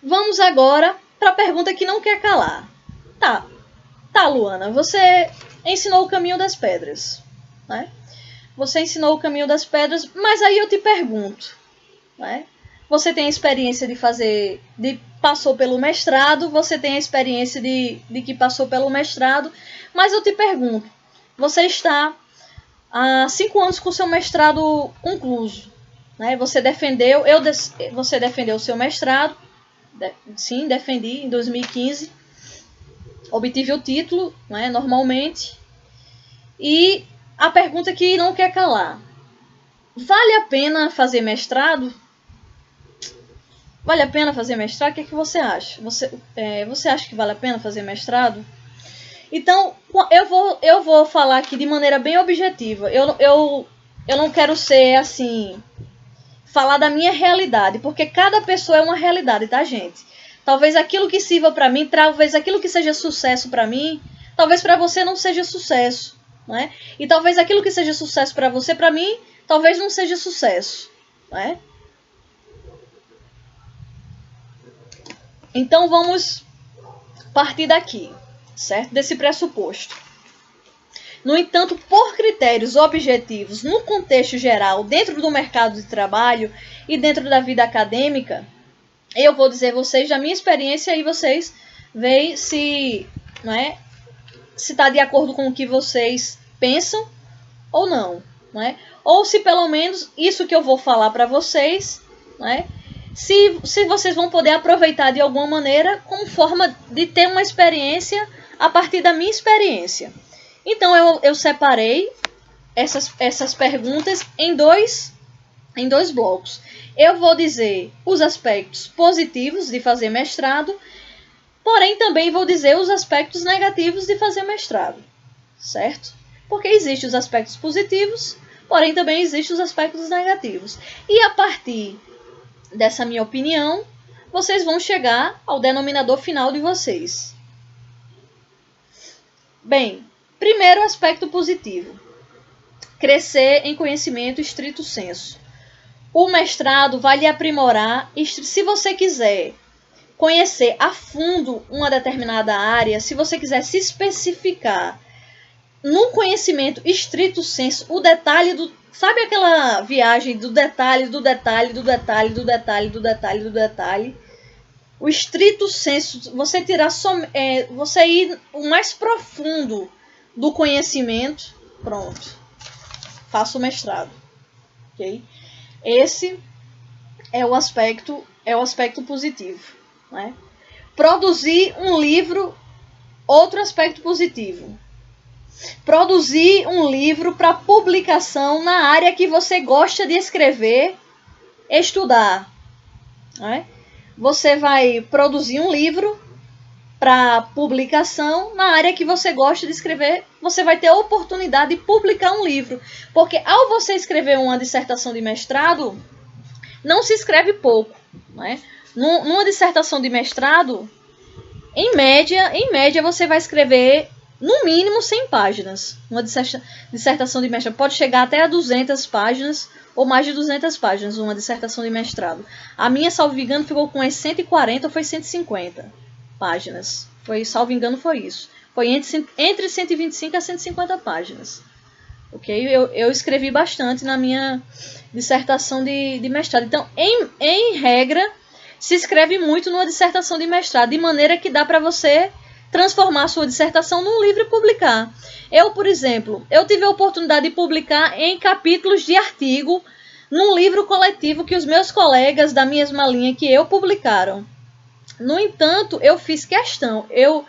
Vamos agora para a pergunta que não quer calar. Tá, Luana, você ensinou o caminho das pedras, né? Você ensinou o caminho das pedras, mas aí eu te pergunto, né? Você tem a experiência passou pelo mestrado, você tem a experiência de que passou pelo mestrado, mas eu te pergunto, você está há 5 anos com o seu mestrado concluso, né? Você defendeu o seu mestrado, sim, defendi em 2015, obtive o título, né, normalmente, e a pergunta que não quer calar, vale a pena fazer mestrado? Vale a pena fazer mestrado? O que é que você acha? Você acha que vale a pena fazer mestrado? Então, eu vou falar aqui de maneira bem objetiva. Eu não quero ser assim, falar da minha realidade, porque cada pessoa é uma realidade, tá, gente? Talvez aquilo que sirva para mim, talvez aquilo que seja sucesso para mim, talvez para você não seja sucesso, né? E talvez aquilo que seja sucesso para você, para mim, talvez não seja sucesso, né? Então vamos partir daqui, certo? Desse pressuposto. No entanto, por critérios objetivos, no contexto geral, dentro do mercado de trabalho e dentro da vida acadêmica, eu vou dizer a vocês da minha experiência e vocês veem se está de acordo com o que vocês pensam ou não, né? Ou se pelo menos isso que eu vou falar para vocês, né? Se vocês vão poder aproveitar de alguma maneira como forma de ter uma experiência a partir da minha experiência. Então eu separei essas perguntas em dois blocos. Eu vou dizer os aspectos positivos de fazer mestrado, porém também vou dizer os aspectos negativos de fazer mestrado, certo? Porque existem os aspectos positivos, porém também existem os aspectos negativos. E a partir dessa minha opinião, vocês vão chegar ao denominador final de vocês. Bem, primeiro aspecto positivo. Crescer em conhecimento estrito sensu. O mestrado vai lhe aprimorar. Se você quiser conhecer a fundo uma determinada área, se você quiser se especificar no conhecimento estrito sensu, o detalhe do... Sabe aquela viagem do detalhe, do detalhe, do detalhe, do detalhe, do detalhe, do detalhe? O estrito sensu, você você ir o mais profundo do conhecimento, pronto. Faça o mestrado, ok? Esse é o aspecto positivo, né? Produzir um livro, outro aspecto positivo. Produzir um livro para publicação na área que você gosta de escrever, estudar, né? Você vai produzir um livro para publicação na área que você gosta de escrever, você vai ter a oportunidade de publicar um livro. Porque ao você escrever uma dissertação de mestrado, não se escreve pouco, né? Numa dissertação de mestrado, em média você vai escrever no mínimo 100 páginas. Uma dissertação de mestrado pode chegar até a 200 páginas ou mais de 200 páginas, uma dissertação de mestrado. A minha, salvo engano, ficou com as 140 ou foi 150 páginas. Salvo engano, foi isso. Foi entre 125 a 150 páginas. Ok? Eu escrevi bastante na minha dissertação de mestrado. Então, em regra, se escreve muito numa dissertação de mestrado, de maneira que dá para você transformar a sua dissertação num livro e publicar. Eu, por exemplo, eu tive a oportunidade de publicar em capítulos de artigo num livro coletivo que os meus colegas da mesma linha que eu publicaram. No entanto, eu fiz questão. Eu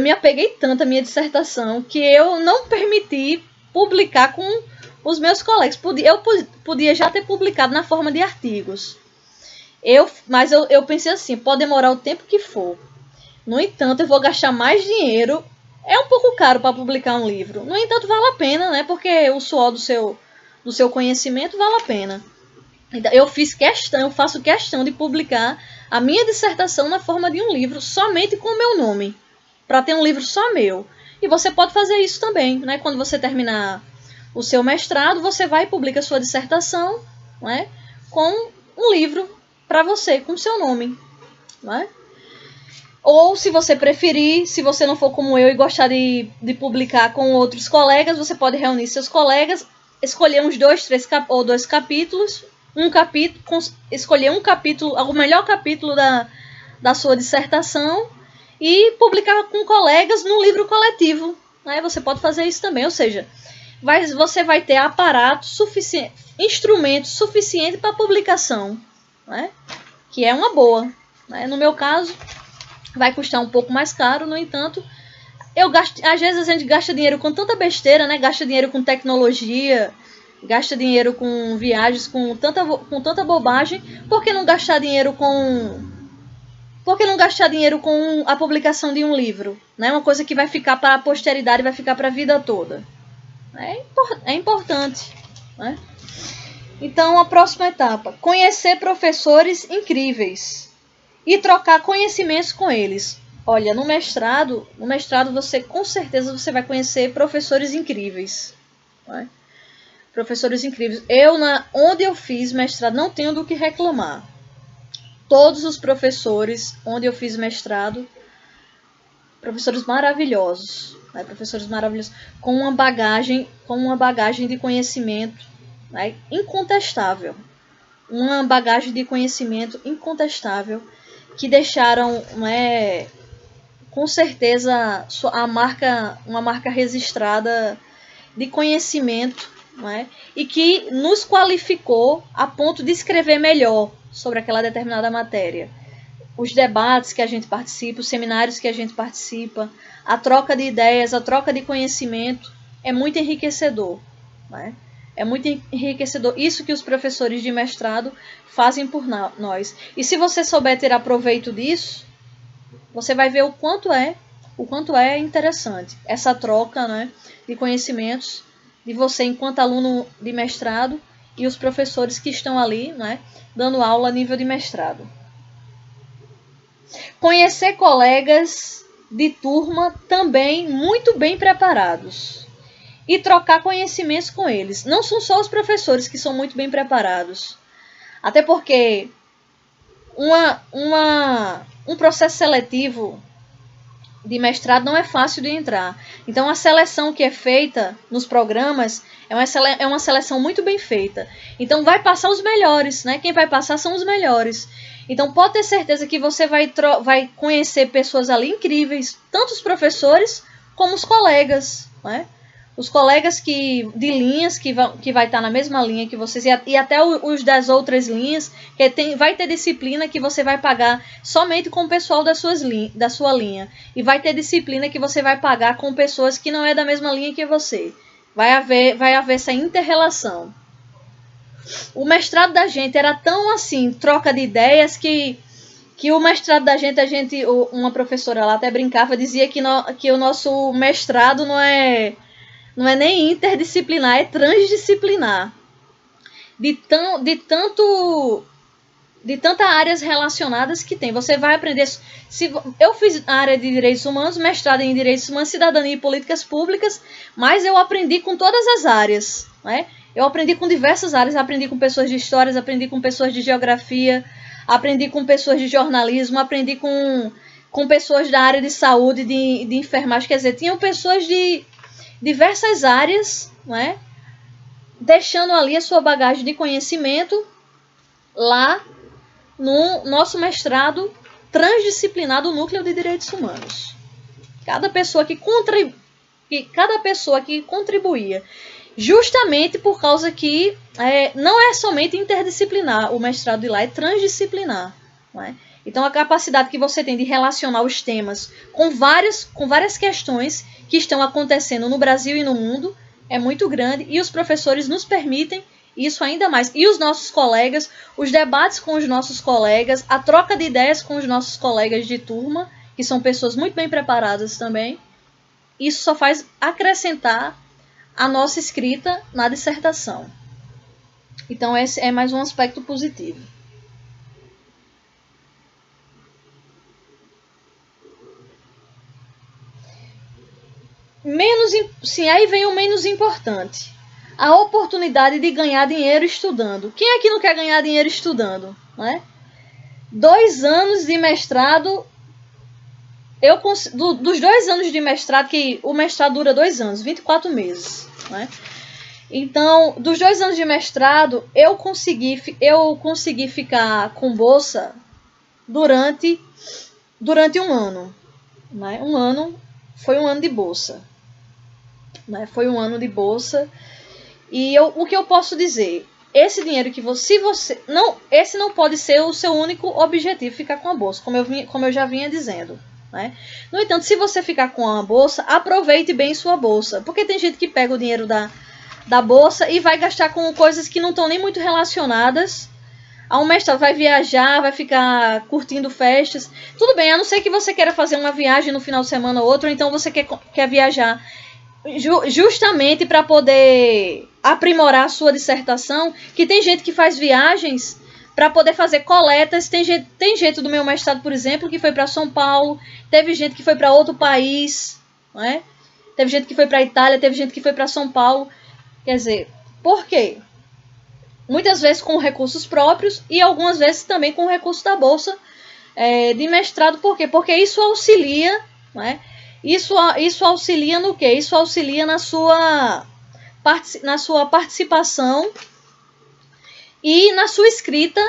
me apeguei tanto à minha dissertação que eu não permiti publicar com os meus colegas. Eu podia já ter publicado na forma de artigos. Mas eu pensei assim, pode demorar o tempo que for. No entanto, eu vou gastar mais dinheiro. É um pouco caro para publicar um livro. No entanto, vale a pena, né? Porque o suor do seu conhecimento vale a pena. Então, eu faço questão de publicar a minha dissertação na forma de um livro, somente com o meu nome. Para ter um livro só meu. E você pode fazer isso também, né? Quando você terminar o seu mestrado, você vai e publica a sua dissertação, né? Com um livro para você, com o seu nome, né? Ou, se você preferir, se você não for como eu e gostar de publicar com outros colegas, você pode reunir seus colegas, escolher uns 2, 3 ou 2 capítulos, escolher um capítulo, o melhor capítulo da sua dissertação e publicar com colegas num livro coletivo. Né? Você pode fazer isso também, ou seja, você vai ter aparato suficiente, instrumento suficiente para publicação, né? Que é uma boa. Né? No meu caso, vai custar um pouco mais caro, no entanto, às vezes a gente gasta dinheiro com tanta besteira, né? Gasta dinheiro com tecnologia, gasta dinheiro com viagens, com tanta bobagem. Por que não gastar dinheiro com a publicação de um livro? Né? Uma coisa que vai ficar para a posteridade, vai ficar para a vida toda. É importante. Né? Então, a próxima etapa: conhecer professores incríveis e trocar conhecimentos com eles. Olha, no mestrado você com certeza você vai conhecer professores incríveis. Né? Professores incríveis. Onde eu fiz mestrado, não tenho do que reclamar. Todos os professores onde eu fiz mestrado, professores maravilhosos. Né? Professores maravilhosos, com uma bagagem de conhecimento, né? Incontestável. Uma bagagem de conhecimento incontestável, que deixaram, né, com certeza uma marca registrada de conhecimento, né, e que nos qualificou a ponto de escrever melhor sobre aquela determinada matéria. Os debates que a gente participa, os seminários que a gente participa, a troca de ideias, a troca de conhecimento é muito enriquecedor. Né? É muito enriquecedor isso que os professores de mestrado fazem por nós. E se você souber ter aproveito disso, você vai ver o quanto é interessante essa troca, né, de conhecimentos de você enquanto aluno de mestrado e os professores que estão ali, né, dando aula a nível de mestrado. Conhecer colegas de turma também muito bem preparados e trocar conhecimentos com eles. Não são só os professores que são muito bem preparados. Até porque um processo seletivo de mestrado não é fácil de entrar. Então, a seleção que é feita nos programas é uma seleção muito bem feita. Então, vai passar os melhores, né? Quem vai passar são os melhores. Então, pode ter certeza que você vai conhecer pessoas ali incríveis, tanto os professores como os colegas, né? Os colegas de linhas que vai estar na mesma linha que vocês, e até os das outras linhas, que vai ter disciplina que você vai pagar somente com o pessoal da sua linha. E vai ter disciplina que você vai pagar com pessoas que não é da mesma linha que você. Vai haver essa inter-relação. O mestrado da gente era tão assim, troca de ideias, que o mestrado da gente, uma professora lá até brincava, dizia que o nosso mestrado não é nem interdisciplinar, é transdisciplinar. De tanto de tantas áreas relacionadas que tem. Você vai aprender... Eu fiz a área de Direitos Humanos, mestrado em Direitos Humanos, Cidadania e Políticas Públicas, mas eu aprendi com todas as áreas, né? Eu aprendi com diversas áreas, aprendi com pessoas de histórias, aprendi com pessoas de geografia, aprendi com pessoas de jornalismo, aprendi com pessoas da área de saúde, de enfermagem, quer dizer, tinham pessoas de diversas áreas, né? Deixando ali a sua bagagem de conhecimento lá no nosso mestrado transdisciplinar do Núcleo de Direitos Humanos. Cada pessoa que contribuía, justamente por causa que não é somente interdisciplinar o mestrado de lá, é transdisciplinar. Não é? Então, a capacidade que você tem de relacionar os temas com várias questões que estão acontecendo no Brasil e no mundo é muito grande, e os professores nos permitem isso ainda mais. E os nossos colegas, os debates com os nossos colegas, a troca de ideias com os nossos colegas de turma, que são pessoas muito bem preparadas também, isso só faz acrescentar a nossa escrita na dissertação. Então, esse é mais um aspecto positivo. Sim, aí vem o menos importante. A oportunidade de ganhar dinheiro estudando. Quem aqui não quer ganhar dinheiro estudando? Né? 2 anos de mestrado. Dos 2 anos de mestrado, que o mestrado dura 2 anos, 24 meses. Né? Então, dos 2 anos de mestrado, eu consegui ficar com bolsa durante 1 ano. Né? Foi um ano de bolsa. Né? Foi um ano de bolsa. E o que eu posso dizer? Esse dinheiro que esse não pode ser o seu único objetivo, ficar com a bolsa, como eu já vinha dizendo. Né? No entanto, se você ficar com a bolsa, aproveite bem sua bolsa. Porque tem gente que pega o dinheiro da bolsa e vai gastar com coisas que não estão nem muito relacionadas ao mestrado. Vai viajar, vai ficar curtindo festas. Tudo bem, a não ser que você queira fazer uma viagem no final de semana ou outro, então você quer viajar justamente para poder aprimorar a sua dissertação, que tem gente que faz viagens para poder fazer coletas. Tem gente do meu mestrado, por exemplo, que foi para São Paulo, teve gente que foi para outro país, não é? Teve gente que foi para Itália, teve gente que foi para São Paulo. Quer dizer, por quê? Muitas vezes com recursos próprios e algumas vezes também com recursos da bolsa de mestrado. Por quê? Porque isso auxilia, não é? Isso auxilia no quê? Isso auxilia na sua participação e na sua escrita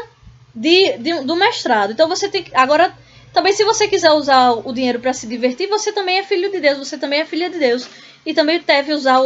do mestrado. Então você tem que... Agora, também se você quiser usar o dinheiro para se divertir, você também é filho de Deus, você também é filha de Deus. E também deve usar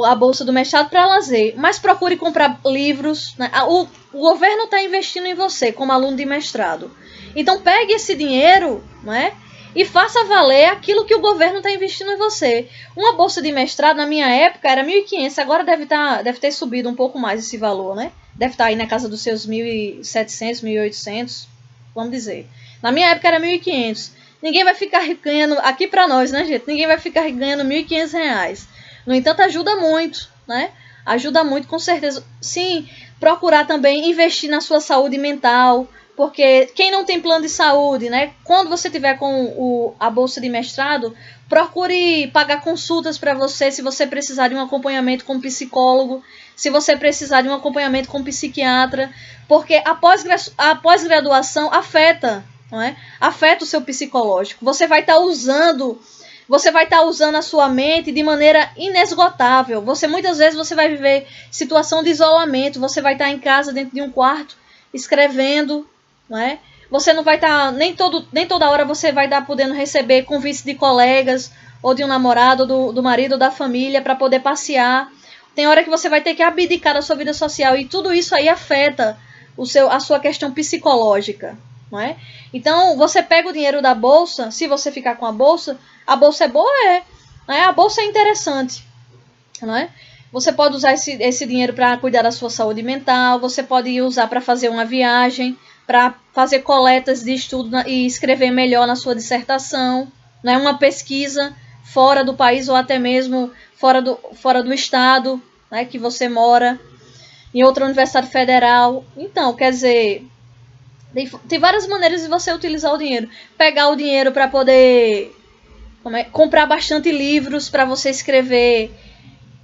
a bolsa do mestrado para lazer. Mas procure comprar livros. Né? O governo está investindo em você como aluno de mestrado. Então pegue esse dinheiro, né? E faça valer aquilo que o governo está investindo em você. Uma bolsa de mestrado, na minha época, era 1.500. Agora deve ter subido um pouco mais esse valor, né? Deve estar aí na casa dos seus 1.700, 1.800, vamos dizer. Na minha época era 1.500. Ninguém vai ficar ganhando, aqui para nós, né, gente? Ninguém vai ficar ganhando R$1.500. No entanto, ajuda muito, né? Ajuda muito, com certeza. Sim, procurar também investir na sua saúde mental. Porque quem não tem plano de saúde, né? Quando você tiver com a bolsa de mestrado, procure pagar consultas para você, se você precisar de um acompanhamento com psicólogo, se você precisar de um acompanhamento com psiquiatra, porque a pós-graduação afeta, não é? Afeta o seu psicológico. Você vai estar usando a sua mente de maneira inesgotável. Muitas vezes você vai viver situação de isolamento, você vai estar em casa dentro de um quarto escrevendo. Não é? Você não vai estar, nem toda hora você vai estar podendo receber convites de colegas, ou de um namorado, do marido, ou da família, para poder passear. Tem hora que você vai ter que abdicar da sua vida social, e tudo isso aí afeta a sua questão psicológica. Não é? Então, você pega o dinheiro da bolsa, se você ficar com a bolsa é boa? Não é? A bolsa é interessante. Não é? Você pode usar esse dinheiro para cuidar da sua saúde mental, você pode usar para fazer uma viagem, para fazer coletas de estudo e escrever melhor na sua dissertação, né? Uma pesquisa fora do país ou até mesmo fora do estado, né, que você mora. em outra universidade federal. Então, quer dizer, tem várias maneiras de você utilizar o dinheiro. Pegar o dinheiro para poder comprar bastante livros para você escrever,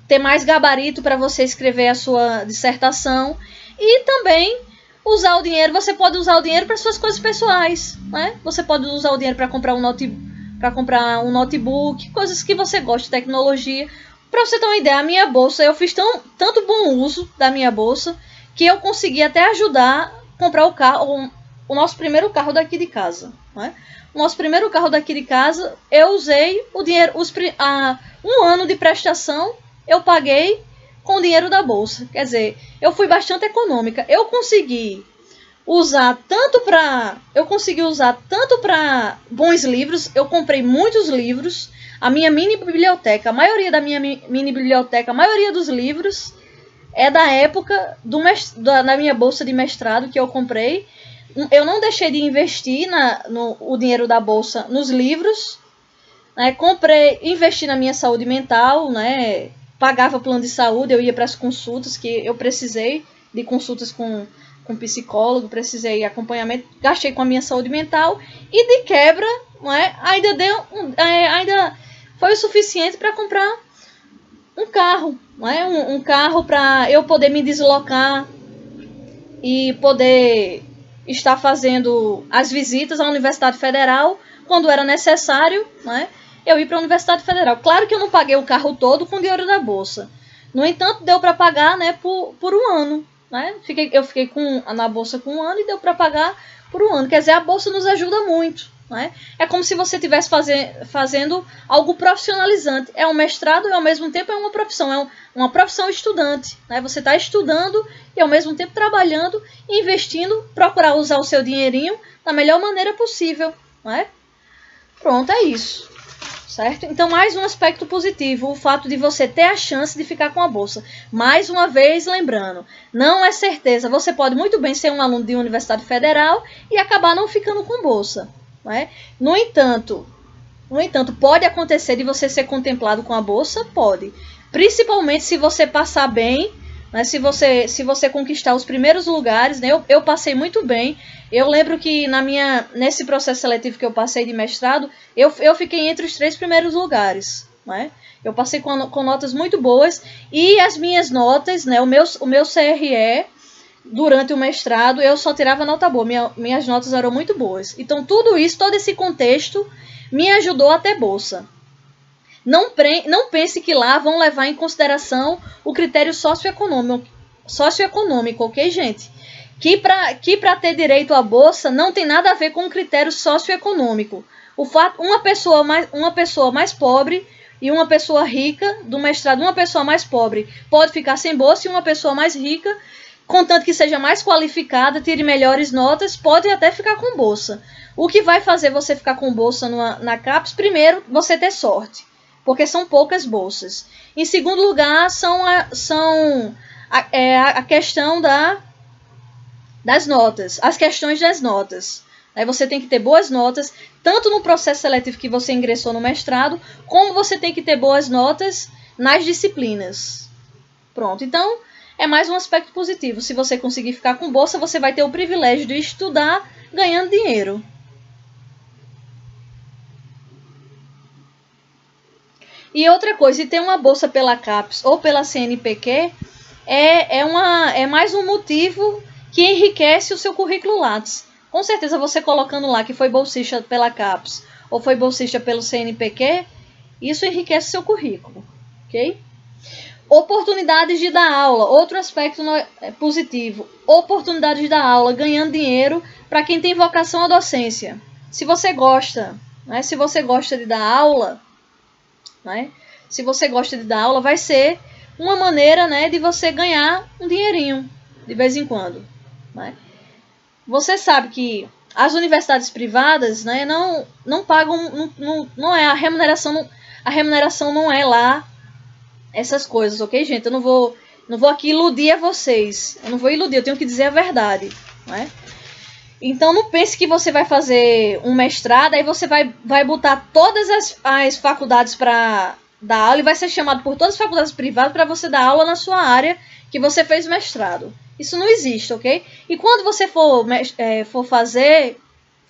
ter mais gabarito para você escrever a sua dissertação. E também usar o dinheiro, você pode usar o dinheiro para suas coisas pessoais, né? Você pode usar o dinheiro para comprar um notebook, coisas que você gosta de tecnologia. Para você ter uma ideia, a minha bolsa, eu fiz tanto bom uso da minha bolsa que eu consegui até ajudar a comprar o nosso primeiro carro daqui de casa, né? O nosso primeiro carro daqui de casa, eu usei o dinheiro, um ano de prestação, eu paguei com o dinheiro da bolsa. Quer dizer, eu fui bastante econômica. Eu consegui usar tanto para bons livros. Eu comprei muitos livros. A minha mini biblioteca, a maioria da minha mini biblioteca, a maioria dos livros é da época da minha bolsa de mestrado que eu comprei. Eu não deixei de investir o dinheiro da bolsa nos livros, né? Investi na minha saúde mental, né? Pagava plano de saúde, eu ia para as consultas, que eu precisei de consultas com psicólogo, precisei de acompanhamento, gastei com a minha saúde mental e de quebra, não é? Ainda foi o suficiente para comprar um carro, não é? Um carro para eu poder me deslocar e poder estar fazendo as visitas à Universidade Federal quando era necessário, né? Eu ir para a Universidade Federal. Claro que eu não paguei o carro todo com o dinheiro da bolsa. No entanto, deu para pagar, né, por um ano, né? Eu fiquei na bolsa com um ano e deu para pagar por um ano. Quer dizer, a bolsa nos ajuda muito, né? É como se você estivesse fazendo algo profissionalizante. É um mestrado e ao mesmo tempo é uma profissão. É uma profissão estudante, né? Você está estudando e ao mesmo tempo trabalhando, investindo, procurar usar o seu dinheirinho da melhor maneira possível, né? Pronto, é isso. Certo? Então, mais um aspecto positivo, o fato de você ter a chance de ficar com a bolsa. Mais uma vez, lembrando, não é certeza. Você pode muito bem ser um aluno de universidade federal e acabar não ficando com bolsa, né? No entanto, pode acontecer de você ser contemplado com a bolsa? Pode. Principalmente se você passar bem, né? Se você conquistar os primeiros lugares, né? Eu passei muito bem. Eu lembro que nesse processo seletivo que eu passei de mestrado, eu fiquei entre os 3 primeiros lugares, né? Eu passei com notas muito boas e as minhas notas, né? O meu CRE, durante o mestrado, eu só tirava nota boa. Minhas notas eram muito boas. Então, tudo isso, todo esse contexto, me ajudou a ter bolsa. Não pense que lá vão levar em consideração o critério socioeconômico, ok, gente? Que para ter direito à bolsa não tem nada a ver com o critério socioeconômico. Uma pessoa mais pobre e uma pessoa rica do mestrado, uma pessoa mais pobre pode ficar sem bolsa e uma pessoa mais rica, contanto que seja mais qualificada, tire melhores notas, pode até ficar com bolsa. O que vai fazer você ficar com bolsa na CAPES? Primeiro, você ter sorte, porque são poucas bolsas. Em segundo lugar, a questão das notas, as questões das notas. Aí você tem que ter boas notas, tanto no processo seletivo que você ingressou no mestrado, como você tem que ter boas notas nas disciplinas. Pronto, então é mais um aspecto positivo. Se você conseguir ficar com bolsa, você vai ter o privilégio de estudar ganhando dinheiro. E outra coisa, se tem uma bolsa pela CAPES ou pela CNPq, é mais um motivo que enriquece o seu currículo Lattes. Com certeza você colocando lá que foi bolsista pela CAPES ou foi bolsista pelo CNPq, isso enriquece seu currículo, ok? Oportunidades de dar aula, outro aspecto positivo. Oportunidades de dar aula, ganhando dinheiro para quem tem vocação à docência. Se você gosta, né? Se você gosta de dar aula, né? Se você gosta de dar aula, vai ser uma maneira, né, de você ganhar um dinheirinho de vez em quando, né? Você sabe que as universidades privadas, né, não pagam, não é a remuneração não é lá essas coisas, ok, gente? Eu não vou aqui iludir a vocês. Eu não vou iludir, eu tenho que dizer a verdade, né? Então, não pense que você vai fazer um mestrado, aí você vai botar todas as faculdades para dar aula e vai ser chamado por todas as faculdades privadas para você dar aula na sua área que você fez mestrado. Isso não existe, ok? E quando você for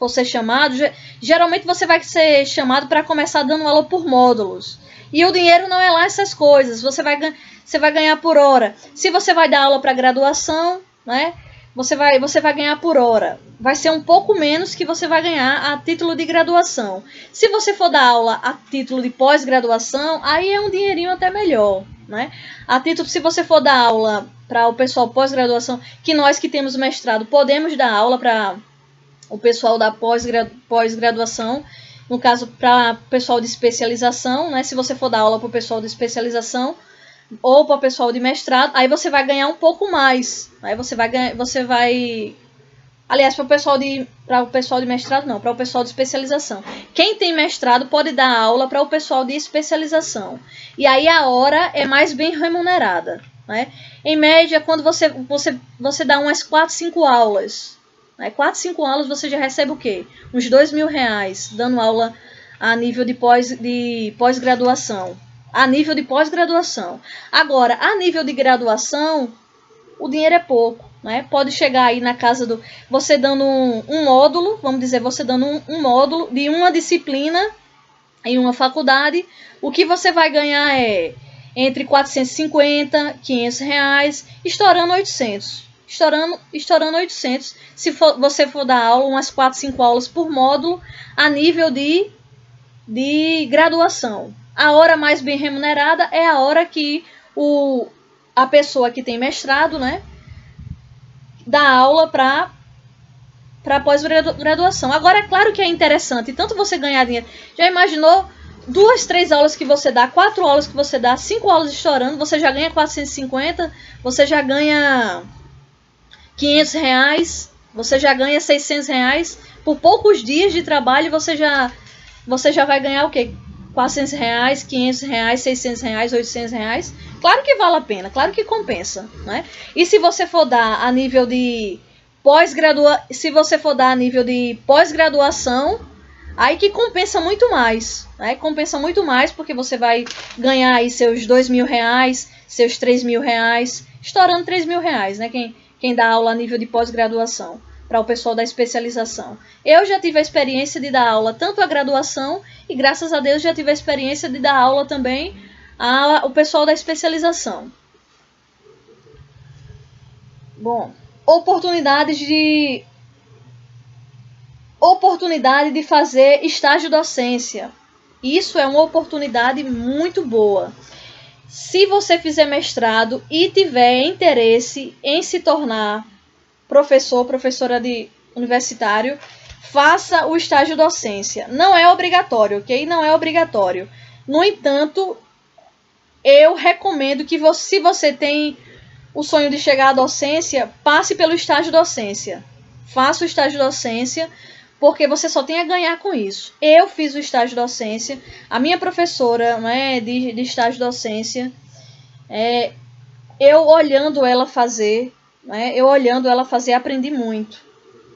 ser chamado, geralmente você vai ser chamado para começar dando aula por módulos. E o dinheiro não é lá essas coisas, você vai ganhar por hora. Se você vai dar aula para graduação, né, você vai ganhar por hora. Vai ser um pouco menos que você vai ganhar a título de graduação. Se você for dar aula a título de pós-graduação, aí é um dinheirinho até melhor, né? A título, se você for dar aula para o pessoal pós-graduação, que nós que temos mestrado podemos dar aula para o pessoal da pós-graduação, no caso para o pessoal de especialização, né? Se você for dar aula para o pessoal de especialização ou para o pessoal de mestrado, aí você vai ganhar um pouco mais. Aí aliás, para o pessoal de mestrado não, para o pessoal de especialização. Quem tem mestrado pode dar aula para o pessoal de especialização. E aí a hora é mais bem remunerada, né? Em média, quando você dá umas 4, 5 aulas, né? 4, 5 aulas você já recebe o quê? Uns R$2.000 dando aula a nível de pós-graduação. A nível de pós-graduação. Agora, a nível de graduação, o dinheiro é pouco, né? Pode chegar aí na casa do... Você dando um módulo, vamos dizer, você dando um módulo de uma disciplina em uma faculdade, o que você vai ganhar é entre 450, R$500, estourando 800. Estourando 800, se você for dar aula, umas 4, 5 aulas por módulo, a nível de graduação. A hora mais bem remunerada é a hora que a pessoa que tem mestrado, né, dá aula para pós-graduação. Agora, é claro que é interessante, tanto você ganhar dinheiro. Já imaginou 2, 3 aulas que você dá, 4 aulas que você dá, 5 aulas estourando, você já ganha 450, você já ganha R$500, você já ganha R$600. Por poucos dias de trabalho, você já vai ganhar o quê? R$400, R$500, R$600, R$800. Claro que vale a pena, claro que compensa, né? E se você for dar a nível de pós-graduação, aí que compensa muito mais, né? Compensa muito mais porque você vai ganhar aí seus R$2.000, seus R$3.000, estourando R$3.000, né? Quem dá aula a nível de pós-graduação, para o pessoal da especialização. Eu já tive a experiência de dar aula tanto a graduação e, graças a Deus, já tive a experiência de dar aula também ao pessoal da especialização. Bom, oportunidade de fazer estágio docência. Isso é uma oportunidade muito boa. Se você fizer mestrado e tiver interesse em se tornar professora de universitário, faça o estágio docência. Não é obrigatório, ok? Não é obrigatório. No entanto, eu recomendo que se você tem o sonho de chegar à docência, passe pelo estágio docência. Faça o estágio docência, porque você só tem a ganhar com isso. Eu fiz o estágio docência, a minha professora, né, de estágio docência, eu olhando ela fazer, aprendi muito,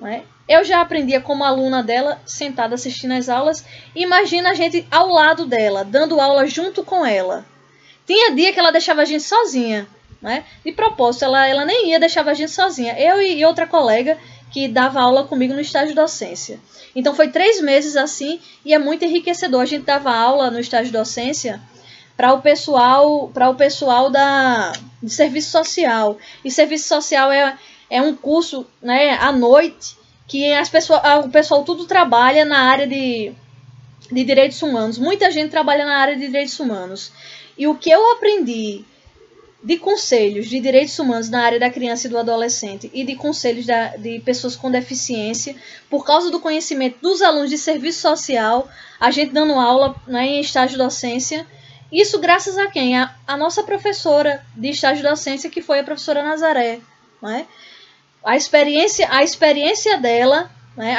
né? Eu já aprendia como aluna dela, sentada assistindo as aulas. Imagina a gente ao lado dela, dando aula junto com ela. Tinha dia que ela deixava a gente sozinha, né? De propósito, ela nem ia, deixava a gente sozinha. Eu e outra colega que dava aula comigo no estágio docência. Então foi 3 meses assim e é muito enriquecedor. A gente dava aula no estágio docência para o pessoal de serviço social. E serviço social é um curso, né, à noite que o pessoal tudo trabalha na área de direitos humanos. Muita gente trabalha na área de direitos humanos. E o que eu aprendi de conselhos de direitos humanos na área da criança e do adolescente e de conselhos de pessoas com deficiência, por causa do conhecimento dos alunos de serviço social, a gente dando aula, né, em estágio docência. Isso graças a quem? A nossa professora de estágio docência, que foi a professora Nazaré, né? A experiência dela, né?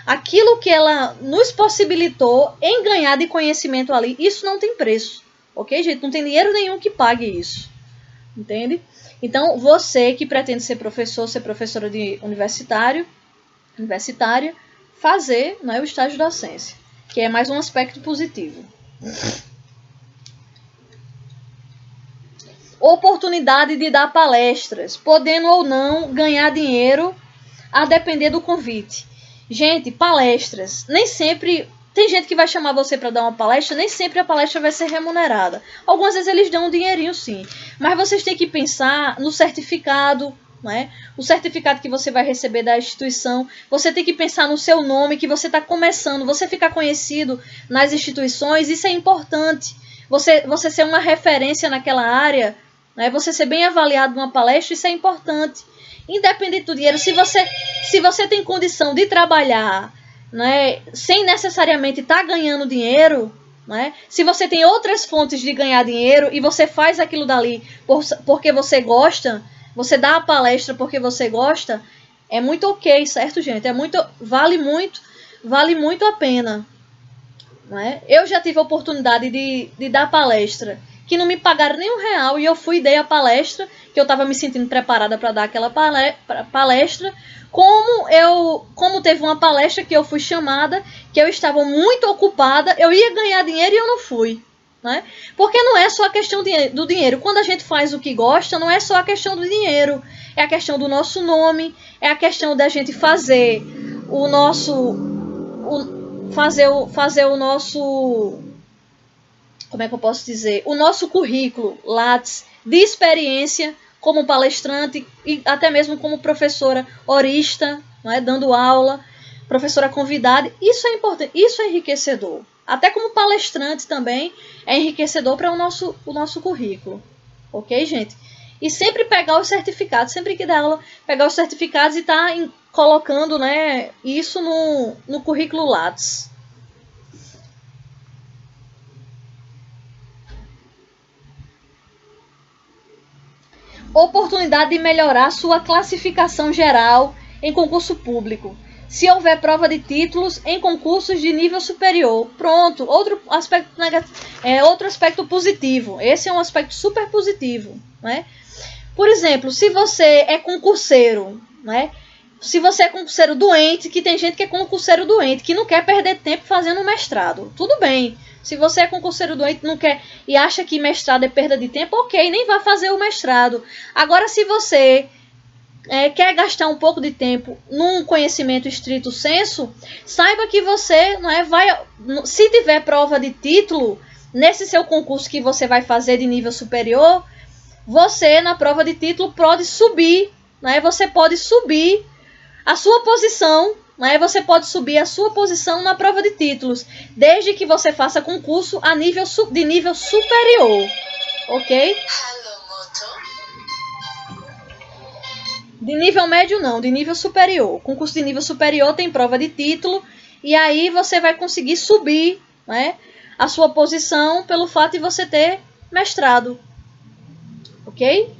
Aquilo que ela nos possibilitou em ganhar de conhecimento ali, isso não tem preço, ok, gente? Não tem dinheiro nenhum que pague isso, entende? Então, você que pretende ser professor, ser professora de universitária, fazer, né, o estágio docência, que é mais um aspecto positivo. oportunidade de dar palestras, podendo ou não ganhar dinheiro a depender do convite. Gente, palestras, nem sempre... Tem gente que vai chamar você para dar uma palestra, nem sempre a palestra vai ser remunerada. Algumas vezes eles dão um dinheirinho sim, mas vocês têm que pensar no certificado, né? O certificado que você vai receber da instituição. Você tem que pensar no seu nome, que você está começando, você ficar conhecido nas instituições, isso é importante. Você ser uma referência naquela área, né? Você ser bem avaliado numa palestra, isso é importante. Independente do dinheiro, se você tem condição de trabalhar, né, sem necessariamente estar ganhando dinheiro, né, se você tem outras fontes de ganhar dinheiro e você faz aquilo dali porque você gosta, você dá a palestra porque você gosta, é muito ok, certo, gente? Vale muito a pena. Né? Eu já tive a oportunidade de dar palestra que não me pagaram nem R$1 e eu fui e dei a palestra, que eu estava me sentindo preparada para dar aquela palestra. Como teve uma palestra que eu fui chamada, que eu estava muito ocupada, eu ia ganhar dinheiro e eu não fui. Né? Porque não é só a questão do dinheiro. Quando a gente faz o que gosta, não é só a questão do dinheiro. É a questão do nosso nome, é a questão da gente fazer o nosso... fazer o nosso... Como é que eu posso dizer? O nosso currículo Lattes de experiência como palestrante e até mesmo como professora horista, não é? Dando aula, professora convidada. Isso é importante, isso é enriquecedor. Até como palestrante também é enriquecedor para o nosso currículo. Ok, gente? E sempre pegar os certificados, sempre que der aula, pegar os certificados e estar colocando, né, isso no currículo Lattes. Oportunidade de melhorar sua classificação geral em concurso público. Se houver prova de títulos em concursos de nível superior. Pronto, outro aspecto positivo. Esse é um aspecto super positivo. Né? Por exemplo, se você é concurseiro, né? Se você é concurseiro doente, que tem gente que é concurseiro doente, que não quer perder tempo fazendo mestrado. Tudo bem. Se você é concurseiro doente não quer, e acha que mestrado é perda de tempo, ok, nem vá fazer o mestrado. Agora, se você quer gastar um pouco de tempo num conhecimento estrito sensu, saiba que você se tiver prova de título, nesse seu concurso que você vai fazer de nível superior, você, na prova de título, pode subir. Né? Você pode subir a sua posição, né? Você pode subir a sua posição na prova de títulos, desde que você faça concurso de nível superior, ok? De nível médio não, de nível superior. Concurso de nível superior tem prova de título e aí você vai conseguir subir, né, a sua posição pelo fato de você ter mestrado, ok?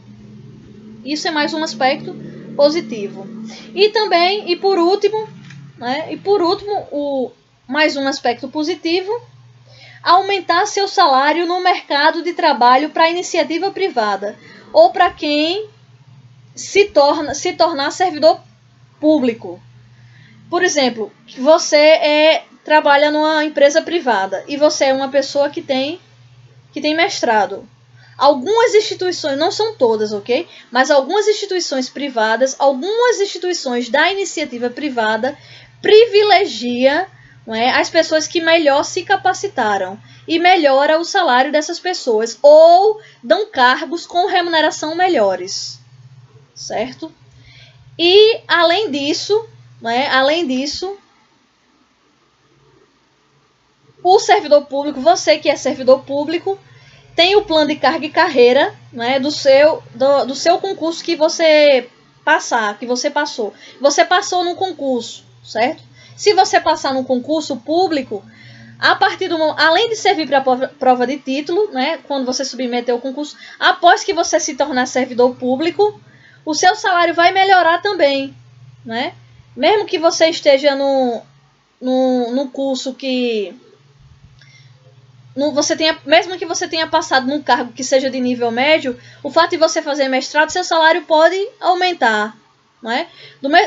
Isso é mais um aspecto positivo. E também, por último, mais um aspecto positivo, aumentar seu salário no mercado de trabalho para iniciativa privada ou para quem se tornar servidor público. Por exemplo, você trabalha numa empresa privada e você é uma pessoa que tem mestrado. Algumas instituições, não são todas, ok? Mas algumas instituições privadas, algumas instituições da iniciativa privada privilegia, não é, as pessoas que melhor se capacitaram e melhora o salário dessas pessoas ou dão cargos com remuneração melhores, certo? E além disso, o servidor público, você que é servidor público, tem o plano de carga e carreira, né, do seu concurso que você passou. Você passou num concurso, certo? Se você passar num concurso público, além de servir para a prova de título, né, quando você submeter o concurso, após que você se tornar servidor público, o seu salário vai melhorar também. Né? Mesmo que você esteja no curso que... mesmo que você tenha passado num cargo que seja de nível médio, o fato de você fazer mestrado, seu salário pode aumentar. Não é?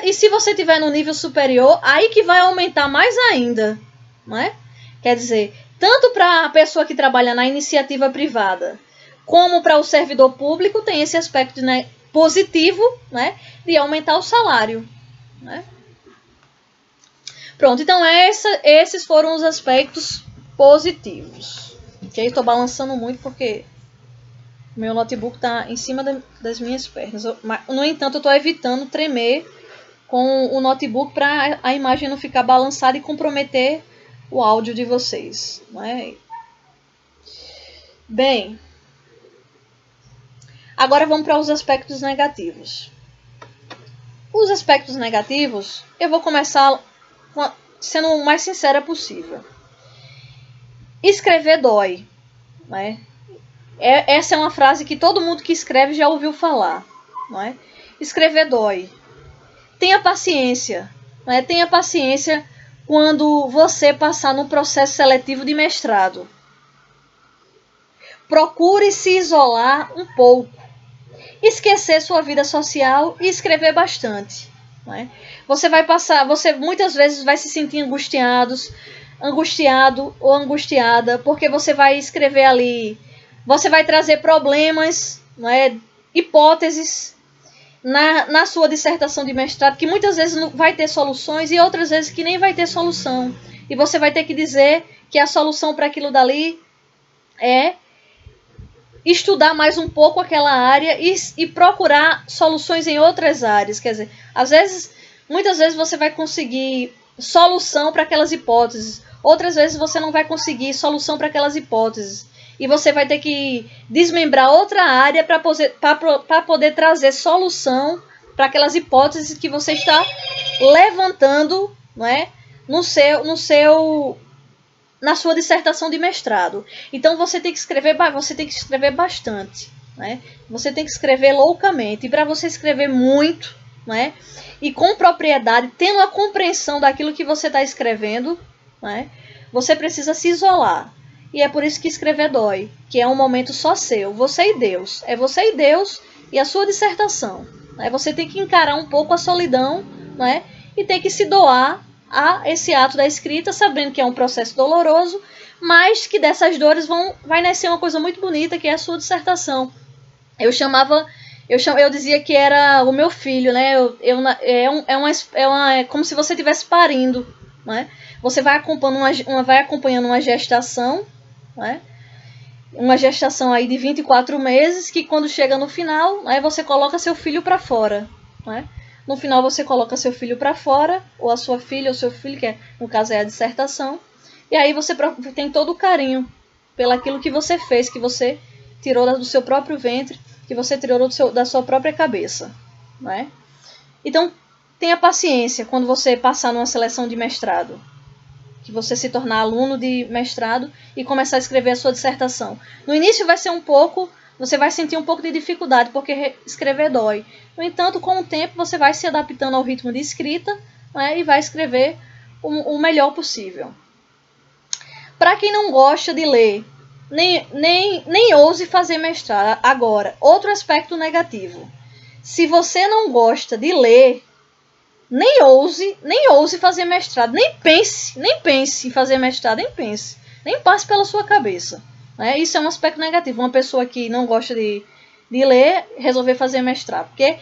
E se você estiver no nível superior, aí que vai aumentar mais ainda. Não é? Quer dizer, tanto para a pessoa que trabalha na iniciativa privada, Como para o servidor público tem esse aspecto, né, positivo, né, de aumentar o salário, né? Pronto, então esses foram os aspectos positivos. Ok? Estou balançando muito porque meu notebook está em cima das minhas pernas. No entanto, eu estou evitando tremer com o notebook para a imagem não ficar balançada e comprometer o áudio de vocês. Né? Bem, agora vamos para os aspectos negativos. Os aspectos negativos, eu vou começar sendo o mais sincera possível. Escrever dói. Né? Essa é uma frase que todo mundo que escreve já ouviu falar. Não é? Escrever dói. Tenha paciência. Não é? Tenha paciência quando você passar no processo seletivo de mestrado. Procure se isolar um pouco. Esquecer sua vida social e escrever bastante. Não é? Você muitas vezes vai se sentir angustiado ou angustiada, porque você vai escrever ali, você vai trazer problemas, não é? Hipóteses na sua dissertação de mestrado, que muitas vezes não vai ter soluções e outras vezes que nem vai ter solução. E você vai ter que dizer que a solução para aquilo dali é estudar mais um pouco aquela área e procurar soluções em outras áreas. Quer dizer, muitas vezes você vai conseguir solução para aquelas hipóteses, outras vezes você não vai conseguir solução para aquelas hipóteses. E você vai ter que desmembrar outra área para poder trazer solução para aquelas hipóteses que você está levantando, não é? Na sua dissertação de mestrado. Então você tem que escrever bastante, né? Você tem que escrever loucamente. E para você escrever muito, né? E com propriedade, tendo a compreensão daquilo que você está escrevendo, né? Você precisa se isolar. E é por isso que escrever dói, que é um momento só seu, você e Deus. É você e Deus e a sua dissertação. Né? Você tem que encarar um pouco a solidão, né? E tem que se doar a esse ato da escrita, sabendo que é um processo doloroso, mas que dessas dores vai nascer uma coisa muito bonita, que é a sua dissertação. Eu dizia que era o meu filho, né? É como se você estivesse parindo, né? Você vai acompanhando uma gestação, né? Uma gestação aí de 24 meses, que quando chega no final, né, você coloca seu filho para fora, né? No final você coloca seu filho para fora, ou a sua filha, ou seu filho, que no caso é a dissertação, e aí você tem todo o carinho pelaquilo que você fez, que você tirou do seu próprio ventre, que você tirou da sua própria cabeça, né? Então, tenha paciência quando você passar numa seleção de mestrado, que você se tornar aluno de mestrado e começar a escrever a sua dissertação. No início você vai sentir um pouco de dificuldade, porque escrever dói. No entanto, com o tempo, você vai se adaptando ao ritmo de escrita, né, e vai escrever o melhor possível. Para quem não gosta de ler, nem ouse fazer mestrado. Agora, outro aspecto negativo. Se você não gosta de ler, nem ouse fazer mestrado. Nem pense em fazer mestrado, nem passe pela sua cabeça. Né? Isso é um aspecto negativo. Uma pessoa que não gosta de ler, resolver fazer mestrado. Porque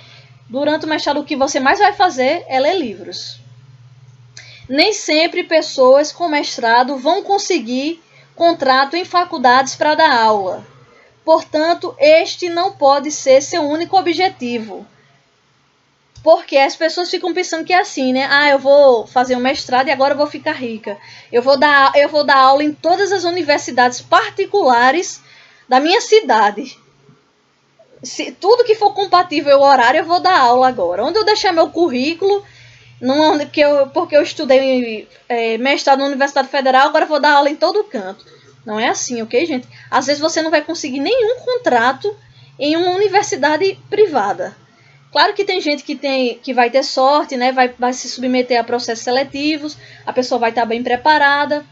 durante o mestrado o que você mais vai fazer é ler livros. Nem sempre pessoas com mestrado vão conseguir contrato em faculdades para dar aula. Portanto, este não pode ser seu único objetivo. Porque as pessoas ficam pensando que é assim, né? Ah, eu vou fazer um mestrado e agora eu vou ficar rica. Eu vou dar aula em todas as universidades particulares da minha cidade. Se tudo que for compatível ao horário, eu vou dar aula agora. Onde eu deixar meu currículo, porque eu estudei mestrado na Universidade Federal, agora eu vou dar aula em todo canto. Não é assim, ok, gente? Às vezes você não vai conseguir nenhum contrato em uma universidade privada. Claro que tem gente que vai ter sorte, né? Vai se submeter a processos seletivos, a pessoa vai estar bem preparada,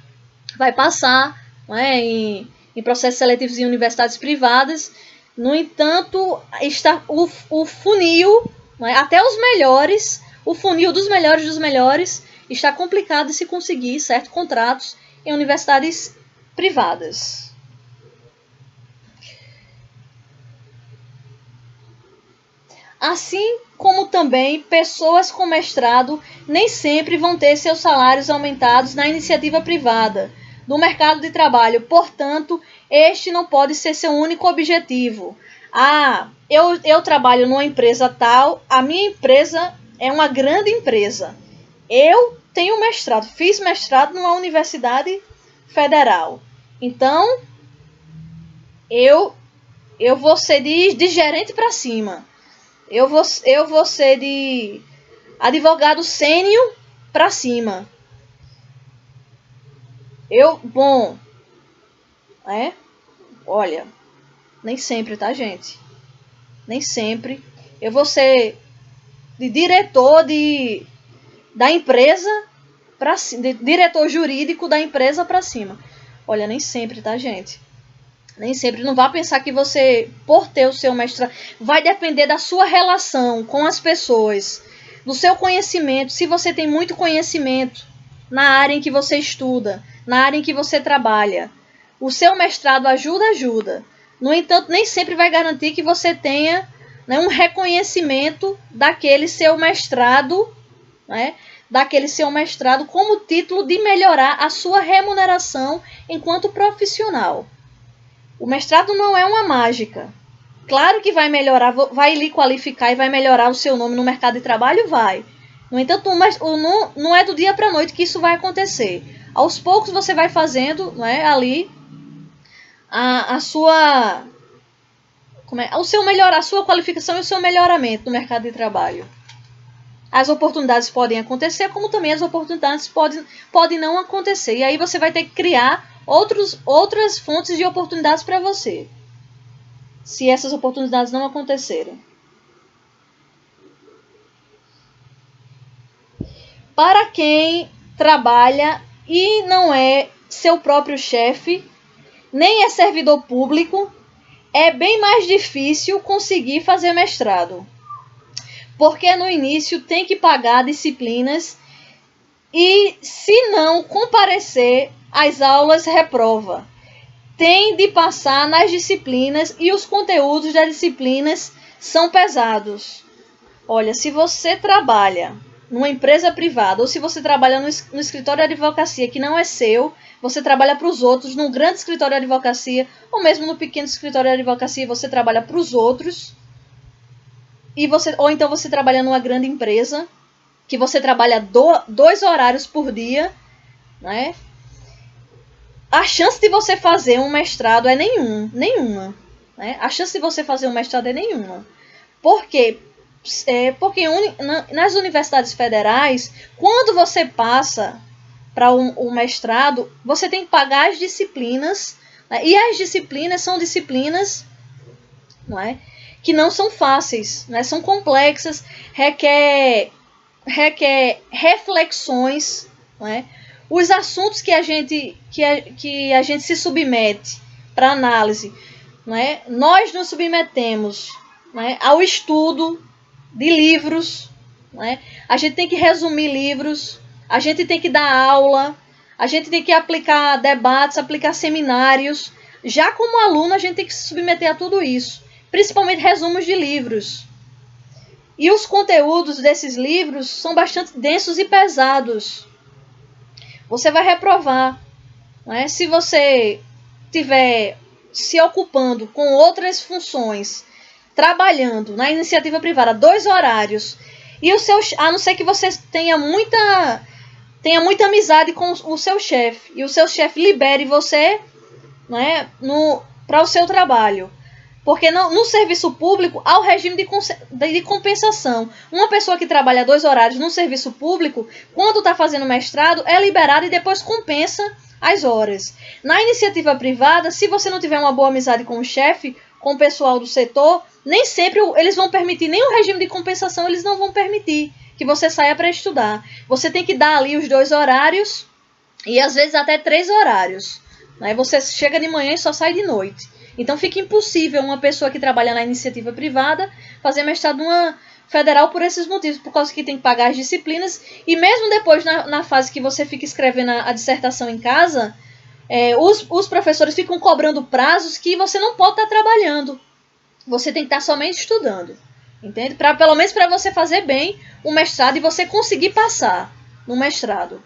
vai passar, né, em processos seletivos em universidades privadas. No entanto, está o funil, né, até os melhores, o funil dos melhores, está complicado de se conseguir certos contratos em universidades privadas. Assim como também pessoas com mestrado nem sempre vão ter seus salários aumentados na iniciativa privada do mercado de trabalho. Portanto, este não pode ser seu único objetivo. Eu trabalho numa empresa tal, a minha empresa é uma grande empresa. Eu tenho mestrado, fiz mestrado numa universidade federal. Então, eu vou ser de gerente para cima. Eu vou ser de advogado sênior para cima. Olha, nem sempre, tá, gente? Nem sempre. Eu vou ser de diretor da empresa de diretor jurídico da empresa para cima. Olha, nem sempre, tá, gente? Nem sempre. Não vá pensar que você, por ter o seu mestrado, vai depender da sua relação com as pessoas, do seu conhecimento. Se você tem muito conhecimento na área em que você estuda, na área em que você trabalha, o seu mestrado ajuda. No entanto, nem sempre vai garantir que você tenha, né, um reconhecimento daquele seu mestrado, né, como título de melhorar a sua remuneração enquanto profissional. O mestrado não é uma mágica. Claro que vai melhorar, vai lhe qualificar e vai melhorar o seu nome no mercado de trabalho, vai. No entanto, não é do dia para a noite que isso vai acontecer. Aos poucos você vai fazendo, né, ali a sua qualificação e o seu melhoramento no mercado de trabalho. As oportunidades podem acontecer, como também as oportunidades podem não acontecer. E aí você vai ter que criar outras fontes de oportunidades para você, se essas oportunidades não acontecerem. Para quem trabalha e não é seu próprio chefe, nem é servidor público, é bem mais difícil conseguir fazer mestrado. Porque no início tem que pagar disciplinas e, se não comparecer às aulas, reprova. Tem de passar nas disciplinas e os conteúdos das disciplinas são pesados. Olha, se você trabalha numa empresa privada ou se você trabalha no escritório de advocacia que não é seu, você trabalha para os outros, num grande escritório de advocacia ou mesmo no pequeno escritório de advocacia, você trabalha para os outros. Ou então você trabalha numa grande empresa, que você trabalha 2 horários por dia, né? A chance de você fazer um mestrado é nenhuma. Né? A chance de você fazer um mestrado é nenhuma. Por quê? Porque nas universidades federais, quando você passa para um mestrado, você tem que pagar as disciplinas, né? E as disciplinas são disciplinas, não é? Que não são fáceis, né? São complexas, requer reflexões, né? Os assuntos que a gente se submete para análise, né? Nós nos submetemos, né, ao estudo de livros, né? A gente tem que resumir livros, a gente tem que dar aula, a gente tem que aplicar debates, aplicar seminários. Já como aluno, a gente tem que se submeter a tudo isso, principalmente resumos de livros. E os conteúdos desses livros são bastante densos e pesados. Você vai reprovar, né? Se você estiver se ocupando com outras funções, trabalhando na iniciativa privada 2 horários, e a não ser que você tenha muita amizade com o seu chefe, e o seu chefe libere você, né, para o seu trabalho. Porque no serviço público há o regime de compensação. Uma pessoa que trabalha 2 horários no serviço público, quando está fazendo mestrado, é liberada e depois compensa as horas. Na iniciativa privada, se você não tiver uma boa amizade com o chefe, com o pessoal do setor, nem sempre eles vão permitir, nem o regime de compensação eles não vão permitir que você saia para estudar. Você tem que dar ali os 2 horários e às vezes até 3 horários. Né? Você chega de manhã e só sai de noite. Então fica impossível uma pessoa que trabalha na iniciativa privada fazer mestrado numa federal por esses motivos, por causa que tem que pagar as disciplinas. E mesmo depois, na fase que você fica escrevendo a dissertação em casa, os professores ficam cobrando prazos que você não pode estar trabalhando. Você tem que estar somente estudando. Entende? Pelo menos para você fazer bem o mestrado e você conseguir passar no mestrado.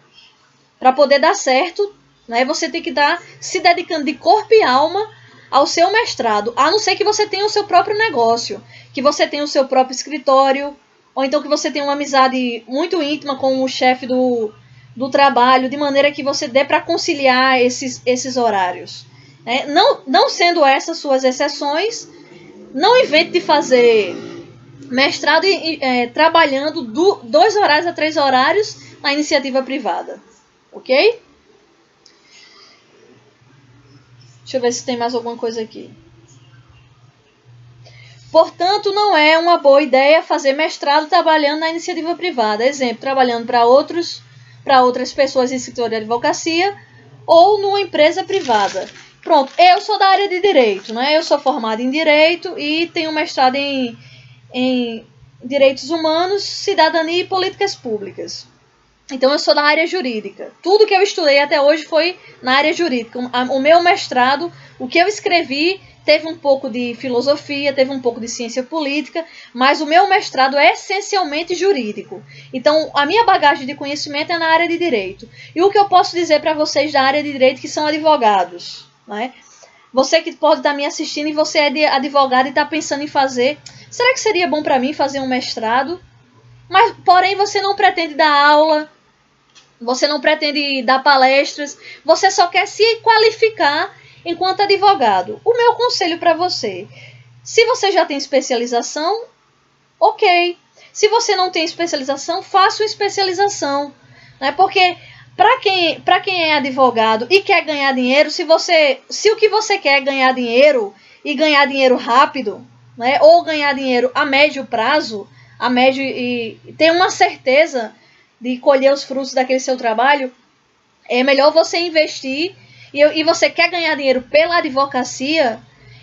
Para poder dar certo, né, você tem que estar se dedicando de corpo e alma ao seu mestrado, a não ser que você tenha o seu próprio negócio, que você tenha o seu próprio escritório, ou então que você tenha uma amizade muito íntima com o chefe do trabalho, de maneira que você dê para conciliar esses horários. Né? Não sendo essas suas exceções, não invente de fazer mestrado trabalhando 2 horários a 3 horários na iniciativa privada. Ok? Deixa eu ver se tem mais alguma coisa aqui. Portanto, não é uma boa ideia fazer mestrado trabalhando na iniciativa privada. Exemplo, trabalhando para outras pessoas em setor de advocacia ou numa empresa privada. Pronto, eu sou da área de direito, né? Eu sou formada em direito e tenho mestrado em direitos humanos, cidadania e políticas públicas. Então, eu sou da área jurídica. Tudo que eu estudei até hoje foi na área jurídica. O meu mestrado, o que eu escrevi, teve um pouco de filosofia, teve um pouco de ciência política, mas o meu mestrado é essencialmente jurídico. Então, a minha bagagem de conhecimento é na área de direito. E o que eu posso dizer para vocês da área de direito que são advogados, né? Você que pode estar me assistindo e você é advogado e está pensando em fazer, será que seria bom para mim fazer um mestrado? Mas, porém, você não pretende dar aula, você não pretende dar palestras, você só quer se qualificar enquanto advogado. O meu conselho para você, se você já tem especialização, ok. Se você não tem especialização, faça uma especialização. Né? Porque para quem é advogado e quer ganhar dinheiro, se o que você quer é ganhar dinheiro e ganhar dinheiro rápido, né? Ou ganhar dinheiro a médio prazo, e ter uma certeza de colher os frutos daquele seu trabalho, é melhor você investir e você quer ganhar dinheiro pela advocacia,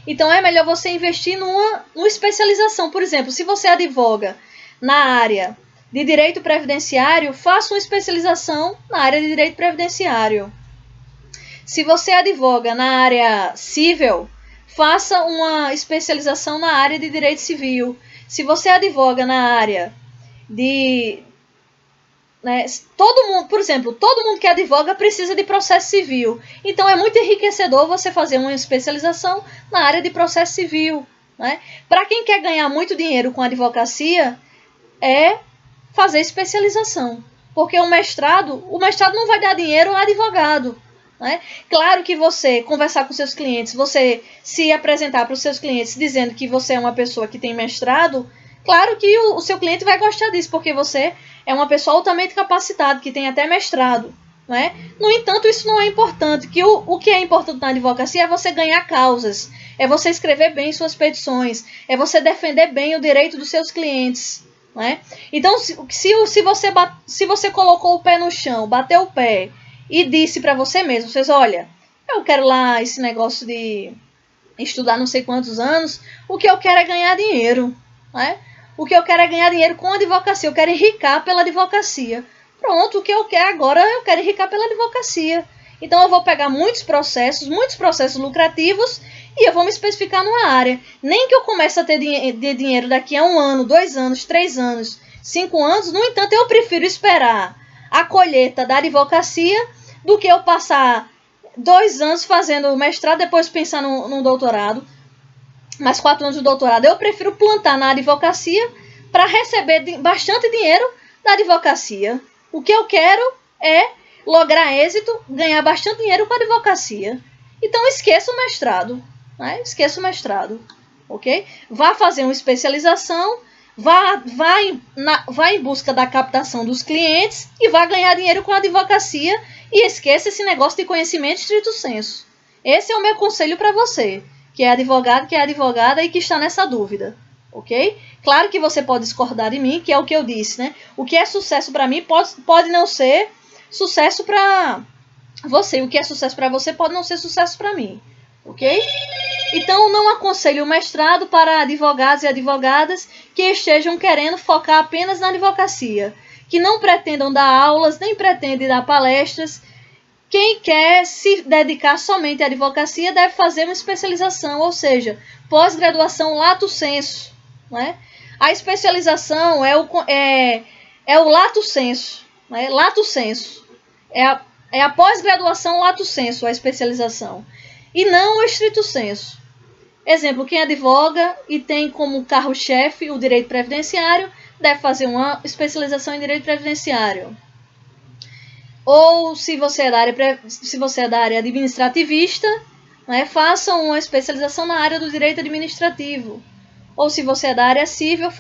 então é melhor você investir numa especialização. Por exemplo, se você advoga na área de direito previdenciário, faça uma especialização na área de direito previdenciário. Se você advoga na área civil, faça uma especialização na área de direito civil. Se você advoga na área de... Né, todo mundo, por exemplo, todo mundo que advoga precisa de processo civil. Então é muito enriquecedor você fazer uma especialização na área de processo civil. Né? Para quem quer ganhar muito dinheiro com advocacia, é fazer especialização. Porque o mestrado não vai dar dinheiro ao advogado. Né? Claro que você conversar com seus clientes, você se apresentar para os seus clientes dizendo que você é uma pessoa que tem mestrado, claro que o seu cliente vai gostar disso, porque você é uma pessoa altamente capacitada, que tem até mestrado. Né? No entanto, isso não é importante. Que o que é importante na advocacia é você ganhar causas, é você escrever bem suas petições, é você defender bem o direito dos seus clientes. Né? Então, se você colocou o pé no chão, bateu o pé e disse para você mesmo, olha, eu quero lá esse negócio de estudar não sei quantos anos, o que eu quero é ganhar dinheiro. Né? O que eu quero é ganhar dinheiro com a advocacia, eu quero enricar pela advocacia. Pronto, o que eu quero agora, eu quero enricar pela advocacia. Então eu vou pegar muitos processos lucrativos, e eu vou me especificar numa área. Nem que eu comece a ter dinheiro daqui a 1 ano, 2 anos, 3 anos, 5 anos. No entanto, eu prefiro esperar a colheita da advocacia do que eu passar 2 anos fazendo mestrado, depois pensar num doutorado, mais 4 anos de doutorado. Eu prefiro plantar na advocacia para receber bastante dinheiro da advocacia. O que eu quero é lograr êxito, ganhar bastante dinheiro com a advocacia. Então esqueça o mestrado. Né? Esqueça o mestrado. Ok? Vá fazer uma especialização, vá em busca da captação dos clientes e vá ganhar dinheiro com a advocacia e esqueça esse negócio de conhecimento estrito sensu. Esse é o meu conselho para você, que é advogado, que é advogada e que está nessa dúvida. Ok? Claro que você pode discordar de mim, que é o que eu disse, né? O que é sucesso para mim pode não ser sucesso para você. O que é sucesso para você pode não ser sucesso para mim. Ok? Então, não aconselho o mestrado para advogados e advogadas que estejam querendo focar apenas na advocacia, que não pretendam dar aulas, nem pretendem dar palestras. Quem quer se dedicar somente à advocacia deve fazer uma especialização, ou seja, pós-graduação lato sensu. Né? A especialização é o lato sensu, né? Lato sensu. É a pós-graduação lato sensu, a especialização. E não o estrito sensu. Exemplo, quem advoga e tem como carro-chefe o direito previdenciário, deve fazer uma especialização em direito previdenciário. Ou se você é da área administrativista, né, faça uma especialização na área do direito administrativo. Ou se você é da área civil,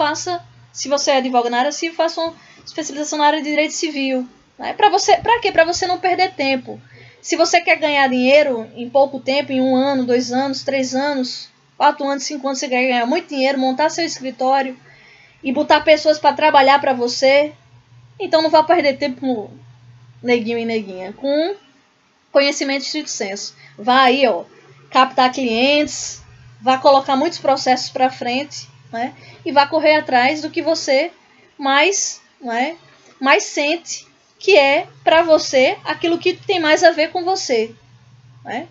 se você advoga na área civil, faça uma especialização na área de direito civil. Né? Para quê? Para você não perder tempo. Se você quer ganhar dinheiro em pouco tempo, em 1 ano, 2 anos, 3 anos, 4 anos, 5 anos, você quer ganhar muito dinheiro, montar seu escritório e botar pessoas para trabalhar para você, então não vá perder tempo com neguinho e neguinha, com conhecimento estrito sensu. Vá aí, ó, captar clientes, vá colocar muitos processos para frente, né? E vá correr atrás do que você mais sente que é para você aquilo que tem mais a ver com você, né?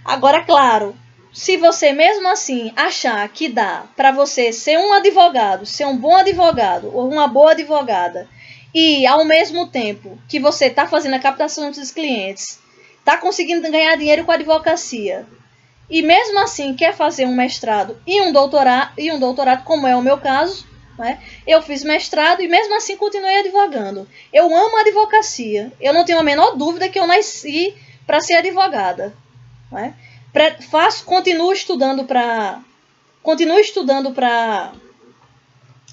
Agora, claro, se você mesmo assim achar que dá para você ser um advogado, ser um bom advogado ou uma boa advogada, e ao mesmo tempo que você está fazendo a captação dos clientes, está conseguindo ganhar dinheiro com a advocacia, e mesmo assim quer fazer um mestrado e um doutorado, como é o meu caso, né? Eu fiz mestrado e mesmo assim continuei advogando. Eu amo a advocacia. Eu não tenho a menor dúvida que eu nasci para ser advogada. Né? Continuo estudando para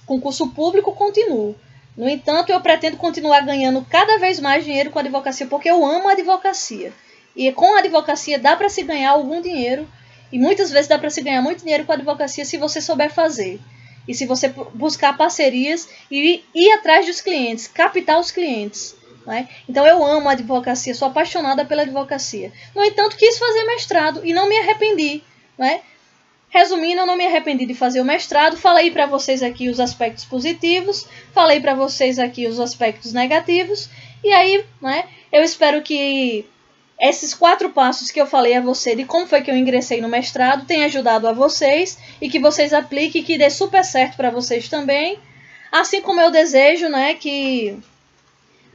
concurso público, continuo. No entanto, eu pretendo continuar ganhando cada vez mais dinheiro com a advocacia, porque eu amo a advocacia. E com a advocacia dá para se ganhar algum dinheiro, e muitas vezes dá para se ganhar muito dinheiro com a advocacia se você souber fazer. E se você buscar parcerias e ir atrás dos clientes, captar os clientes. Né? Então eu amo a advocacia, sou apaixonada pela advocacia. No entanto, quis fazer mestrado e não me arrependi. Né? Resumindo, eu não me arrependi de fazer o mestrado. Falei para vocês aqui os aspectos positivos, falei para vocês aqui os aspectos negativos. E aí, né, eu espero que esses 4 passos que eu falei a você de como foi que eu ingressei no mestrado tenha ajudado a vocês e que vocês apliquem e que dê super certo para vocês também. Assim como eu desejo, né, que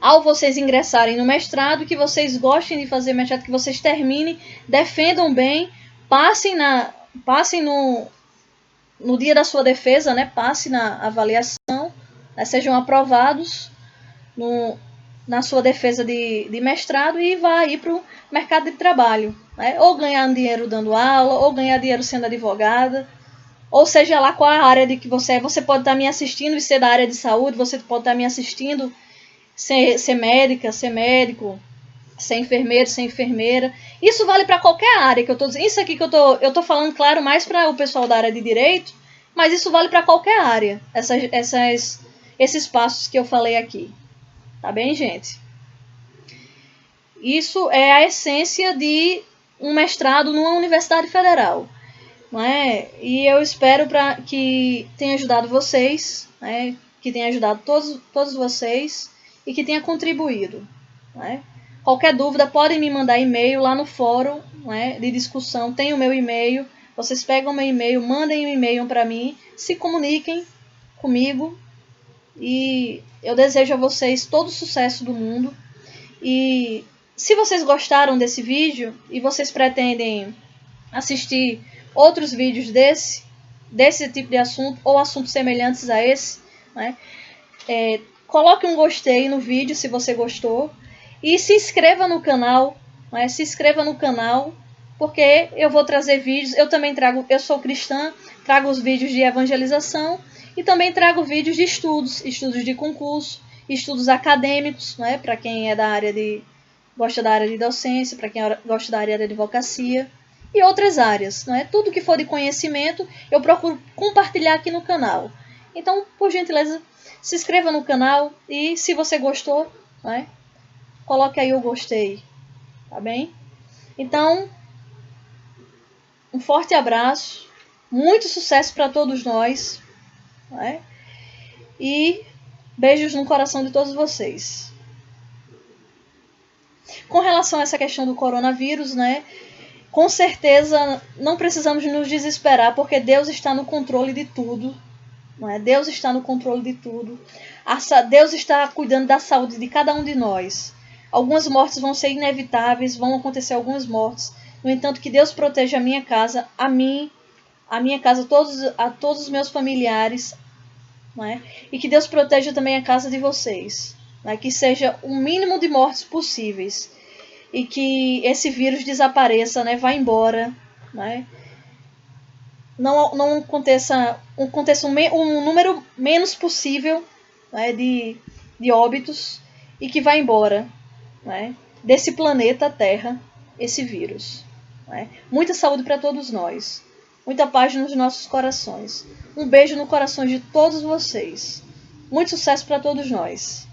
ao vocês ingressarem no mestrado, que vocês gostem de fazer mestrado, que vocês terminem, defendam bem, passem no dia da sua defesa, né, passe na avaliação, né, sejam aprovados na sua defesa de mestrado e vá aí para o mercado de trabalho. Né, ou ganhar dinheiro dando aula, ou ganhar dinheiro sendo advogada, ou seja lá qual a área de que você é. Você pode estar me assistindo e ser da área de saúde, você pode estar me assistindo ser médica, ser médico, ser enfermeiro, ser enfermeira. Isso vale para qualquer área que eu estou dizendo. Isso aqui que eu tô falando, claro, mais para o pessoal da área de direito, mas isso vale para qualquer área, esses passos que eu falei aqui. Tá bem, gente? Isso é a essência de um mestrado numa universidade federal. Não é? E eu espero que tenha ajudado vocês, né? Que tenha ajudado todos vocês e que tenha contribuído. Né? Qualquer dúvida, podem me mandar e-mail lá no fórum, né, de discussão. Tem o meu e-mail. Vocês pegam o meu e-mail, mandem um e-mail para mim, se comuniquem comigo. E eu desejo a vocês todo o sucesso do mundo. E se vocês gostaram desse vídeo e vocês pretendem assistir outros vídeos desse tipo de assunto ou assuntos semelhantes a esse, né, coloque um gostei no vídeo se você gostou. E se inscreva no canal, né? Se inscreva no canal, porque eu vou trazer vídeos. Eu sou cristã, trago os vídeos de evangelização e também trago vídeos de estudos de concurso, estudos acadêmicos, né? Para quem gosta da área de docência, para quem gosta da área de advocacia e outras áreas, né? Tudo que for de conhecimento, eu procuro compartilhar aqui no canal. Então, por gentileza, se inscreva no canal e se você gostou, né? Coloque aí o gostei, tá bem? Então, um forte abraço, muito sucesso para todos nós, né? E beijos no coração de todos vocês. Com relação a essa questão do coronavírus, né? Com certeza não precisamos nos desesperar, porque Deus está no controle de tudo, Não é? Deus está no controle de tudo. Deus está cuidando da saúde de cada um de nós. Algumas mortes vão ser inevitáveis, vão acontecer algumas mortes. No entanto, que Deus proteja a minha casa, a mim, a minha casa, a todos os meus familiares, não é? E que Deus proteja também a casa de vocês. Não é? Que seja o mínimo de mortes possíveis. E que esse vírus desapareça, né? Vá embora. Né? Não aconteça um número menos possível, né? de óbitos. E que vá embora, né? Desse planeta Terra, esse vírus. Né? Muita saúde para todos nós. Muita paz nos nossos corações. Um beijo no coração de todos vocês. Muito sucesso para todos nós.